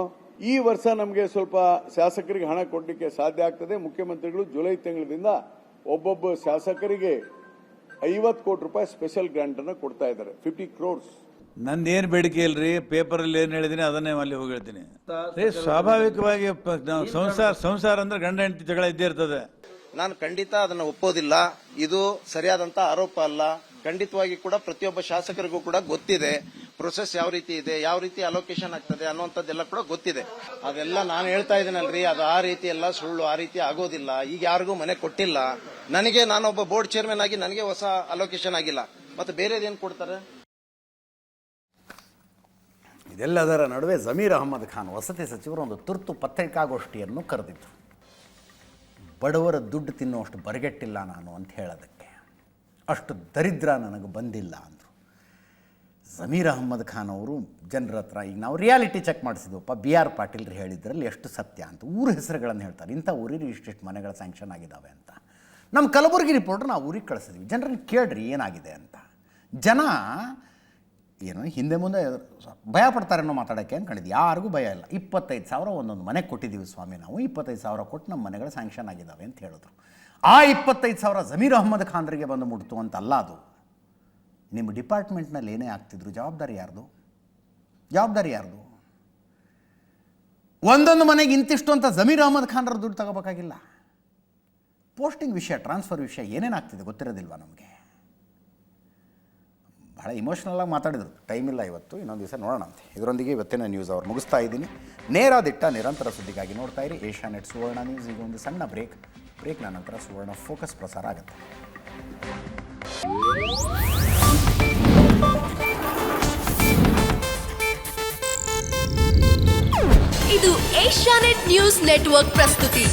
ಈ ವರ್ಷ ನಮಗೆ ಸ್ವಲ್ಪ ಶಾಸಕರಿಗೆ ಹಣ ಕೊಡ್ಲಿಕ್ಕೆ ಸಾಧ್ಯ ಆಗ್ತದೆ. ಮುಖ್ಯಮಂತ್ರಿಗಳು ಜುಲೈ ತಿಂಗಳಿಂದ ಒಬ್ಬೊಬ್ಬ ಶಾಸಕರಿಗೆ 50 ಕೋಟಿ ರೂಪಾಯಿ ಸ್ಪೆಷಲ್ ಗ್ರಾಂಟ್ ಅನ್ನು ಕೊಡ್ತಾ ಇದ್ದಾರೆ, 50 crores. ನಂದೇನು ಬೇಡಿಕೆ ಇಲ್ರಿ, ಪೇಪರಲ್ಲಿ ಏನು ಹೇಳಿದೀನಿ ಅದನ್ನೇ ಅಲ್ಲಿ ಹೋಗಿ ಹೇಳ್ತೀನಿ. ಸ್ವಾಭಾವಿಕವಾಗಿ ಸಂಸಾರ ಅಂದ್ರೆ ಗಂಡ ಹೆಂಡತಿ ಜಗಳ ಇದ್ದೇ ಇರ್ತದೆ. ನಾನು ಖಂಡಿತ ಅದನ್ನು ಒಪ್ಪೋದಿಲ್ಲ. ಇದು ಸರಿಯಾದಂತ ಆರೋಪ ಅಲ್ಲ. ಖಂಡಿತವಾಗಿ ಕೂಡ ಪ್ರತಿಯೊಬ್ಬ ಶಾಸಕರಿಗೂ ಕೂಡ ಗೊತ್ತಿದೆ ಪ್ರೊಸೆಸ್ ಯಾವ ರೀತಿ ಇದೆ, ಯಾವ ರೀತಿ ಅಲೋಕೇಶನ್ ಆಗ್ತದೆ ಅನ್ನುವಂಥದ್ದೆಲ್ಲ ಕೂಡ ಗೊತ್ತಿದೆ. ಅದೆಲ್ಲ ನಾನು ಹೇಳ್ತಾ ಇದ್ದೀನಲ್ರಿ, ಅದು ಆ ರೀತಿ ಎಲ್ಲ ಸುಳ್ಳು, ಆ ರೀತಿ ಆಗೋದಿಲ್ಲ. ಈಗ ಯಾರಿಗೂ ಮನೆ ಕೊಟ್ಟಿಲ್ಲ. ನಾನೊಬ್ಬ ಬೋರ್ಡ್ ಚೇರ್ಮನ್ ಆಗಿ ನನಗೆ ಹೊಸ ಅಲೋಕೇಶನ್ ಆಗಿಲ್ಲ, ಮತ್ತೆ ಬೇರೆದೇನು ಕೊಡ್ತಾರೆ? ಇದೆಲ್ಲದರ ನಡುವೆ ಜಮೀರ್ ಅಹಮದ್ ಖಾನ್ ವಸತಿ ಸಚಿವರು ಒಂದು ತುರ್ತು ಪತ್ರಿಕಾಗೋಷ್ಠಿಯನ್ನು ಕರೆದಿದ್ರು. ಬಡವರ ದುಡ್ಡು ತಿನ್ನುವಷ್ಟು ಬರಗೆಟ್ಟಿಲ್ಲ ನಾನು ಅಂತ ಹೇಳೋದಕ್ಕೆ, ಅಷ್ಟು ದರಿದ್ರ ನನಗೆ ಬಂದಿಲ್ಲ ಅಂದರು. ಜಮೀರ್ ಅಹಮದ್ ಖಾನ್ ಅವರು ಜನರ ಹತ್ರ, ಈಗ ನಾವು ರಿಯಾಲಿಟಿ ಚೆಕ್ ಮಾಡಿಸಿದ್ವಪ್ಪ, BR ಪಾಟೀಲ್ರು ಹೇಳಿದ್ರಲ್ಲಿ ಎಷ್ಟು ಸತ್ಯ ಅಂತ. ಊರ ಹೆಸರುಗಳನ್ನು ಹೇಳ್ತಾರೆ, ಇಂಥ ಊರಿಗೆ ಇಷ್ಟಿಷ್ಟು ಮನೆಗಳು ಸ್ಯಾಂಕ್ಷನ್ ಆಗಿದ್ದಾವೆ ಅಂತ. ನಮ್ಮ ಕಲಬುರಗಿ ರಿಪೋರ್ಟ್ರ್ ನಾವು ಊರಿಗೆ ಕಳಿಸಿದ್ವಿ, ಜನರನ್ನು ಕೇಳ್ರಿ ಏನಾಗಿದೆ ಅಂತ. ಜನ ಏನು ಹಿಂದೆ ಮುಂದೆ ಭಯ ಪಡ್ತಾರೇನೋ ಮಾತಾಡೋಕ್ಕೆ ಅಂದ್ಕೊಂಡಿದ್ದು, ಯಾರಿಗೂ ಭಯ ಇಲ್ಲ. 25,000 ಒಂದೊಂದು ಮನೆ ಕೊಟ್ಟಿದ್ದೀವಿ ಸ್ವಾಮಿ, ನಾವು 25,000 ಕೊಟ್ಟು ನಮ್ಮ ಮನೆಗಳು ಸ್ಯಾಂಕ್ಷನ್ ಆಗಿದ್ದಾವೆ ಅಂತ ಹೇಳಿದ್ರು. ಆ 25,000 ಜಮೀರ್ ಅಹಮದ್ ಖಾನ್ರಿಗೆ ಬಂದು ಮುಟ್ತು ಅಂತಲ್ಲ ಅದು. ನಿಮ್ಮ ಡಿಪಾರ್ಟ್ಮೆಂಟ್ನಲ್ಲಿ ಏನೇ ಆಗ್ತಿದ್ರು ಜವಾಬ್ದಾರಿ ಯಾರ್ದು? ಒಂದೊಂದು ಮನೆಗೆ ಇಂತಿಷ್ಟು ಅಂತ ಜಮೀರ್ ಅಹಮದ್ ಖಾನ್ರ ದುಡ್ಡು ತಗೋಬೇಕಾಗಿಲ್ಲ. ಪೋಸ್ಟಿಂಗ್ ವಿಷಯ, ಟ್ರಾನ್ಸ್ಫರ್ ವಿಷಯ ಏನೇನಾಗ್ತಿದೆ ಗೊತ್ತಿರೋದಿಲ್ವಾ ನಮಗೆ? ಭಾಳ ಇಮೋಷ್ನಲಾಗಿ ಮಾತಾಡಿದರು. ಟೈಮ್ ಇಲ್ಲ ಇವತ್ತು, ಇನ್ನೊಂದು ದಿವಸ ನೋಡೋಣಂತೆ. ಇದರೊಂದಿಗೆ ಇವತ್ತಿನ ನ್ಯೂಸ್ ಅವರು ಮುಗಿಸ್ತಾ ಇದ್ದೀನಿ. ನೇರ ದಿಟ್ಟ ನಿರಂತರ ಸುದ್ದಿಗಾಗಿ ನೋಡ್ತಾ ಇರಿ ಏಷ್ಯಾನೆಟ್ ಸುವರ್ಣ ನ್ಯೂಸ್. ಈಗ ಒಂದು ಸಣ್ಣ ಬ್ರೇಕ್ನ ನಂತರ ಸುವರ್ಣ ಫೋಕಸ್ ಪ್ರಸಾರ ಆಗುತ್ತೆ. ಏಷ್ಯಾನೆಟ್ ನ್ಯೂಸ್ ನೆಟ್ವರ್ಕ್ ಪ್ರಸ್ತುತಿ.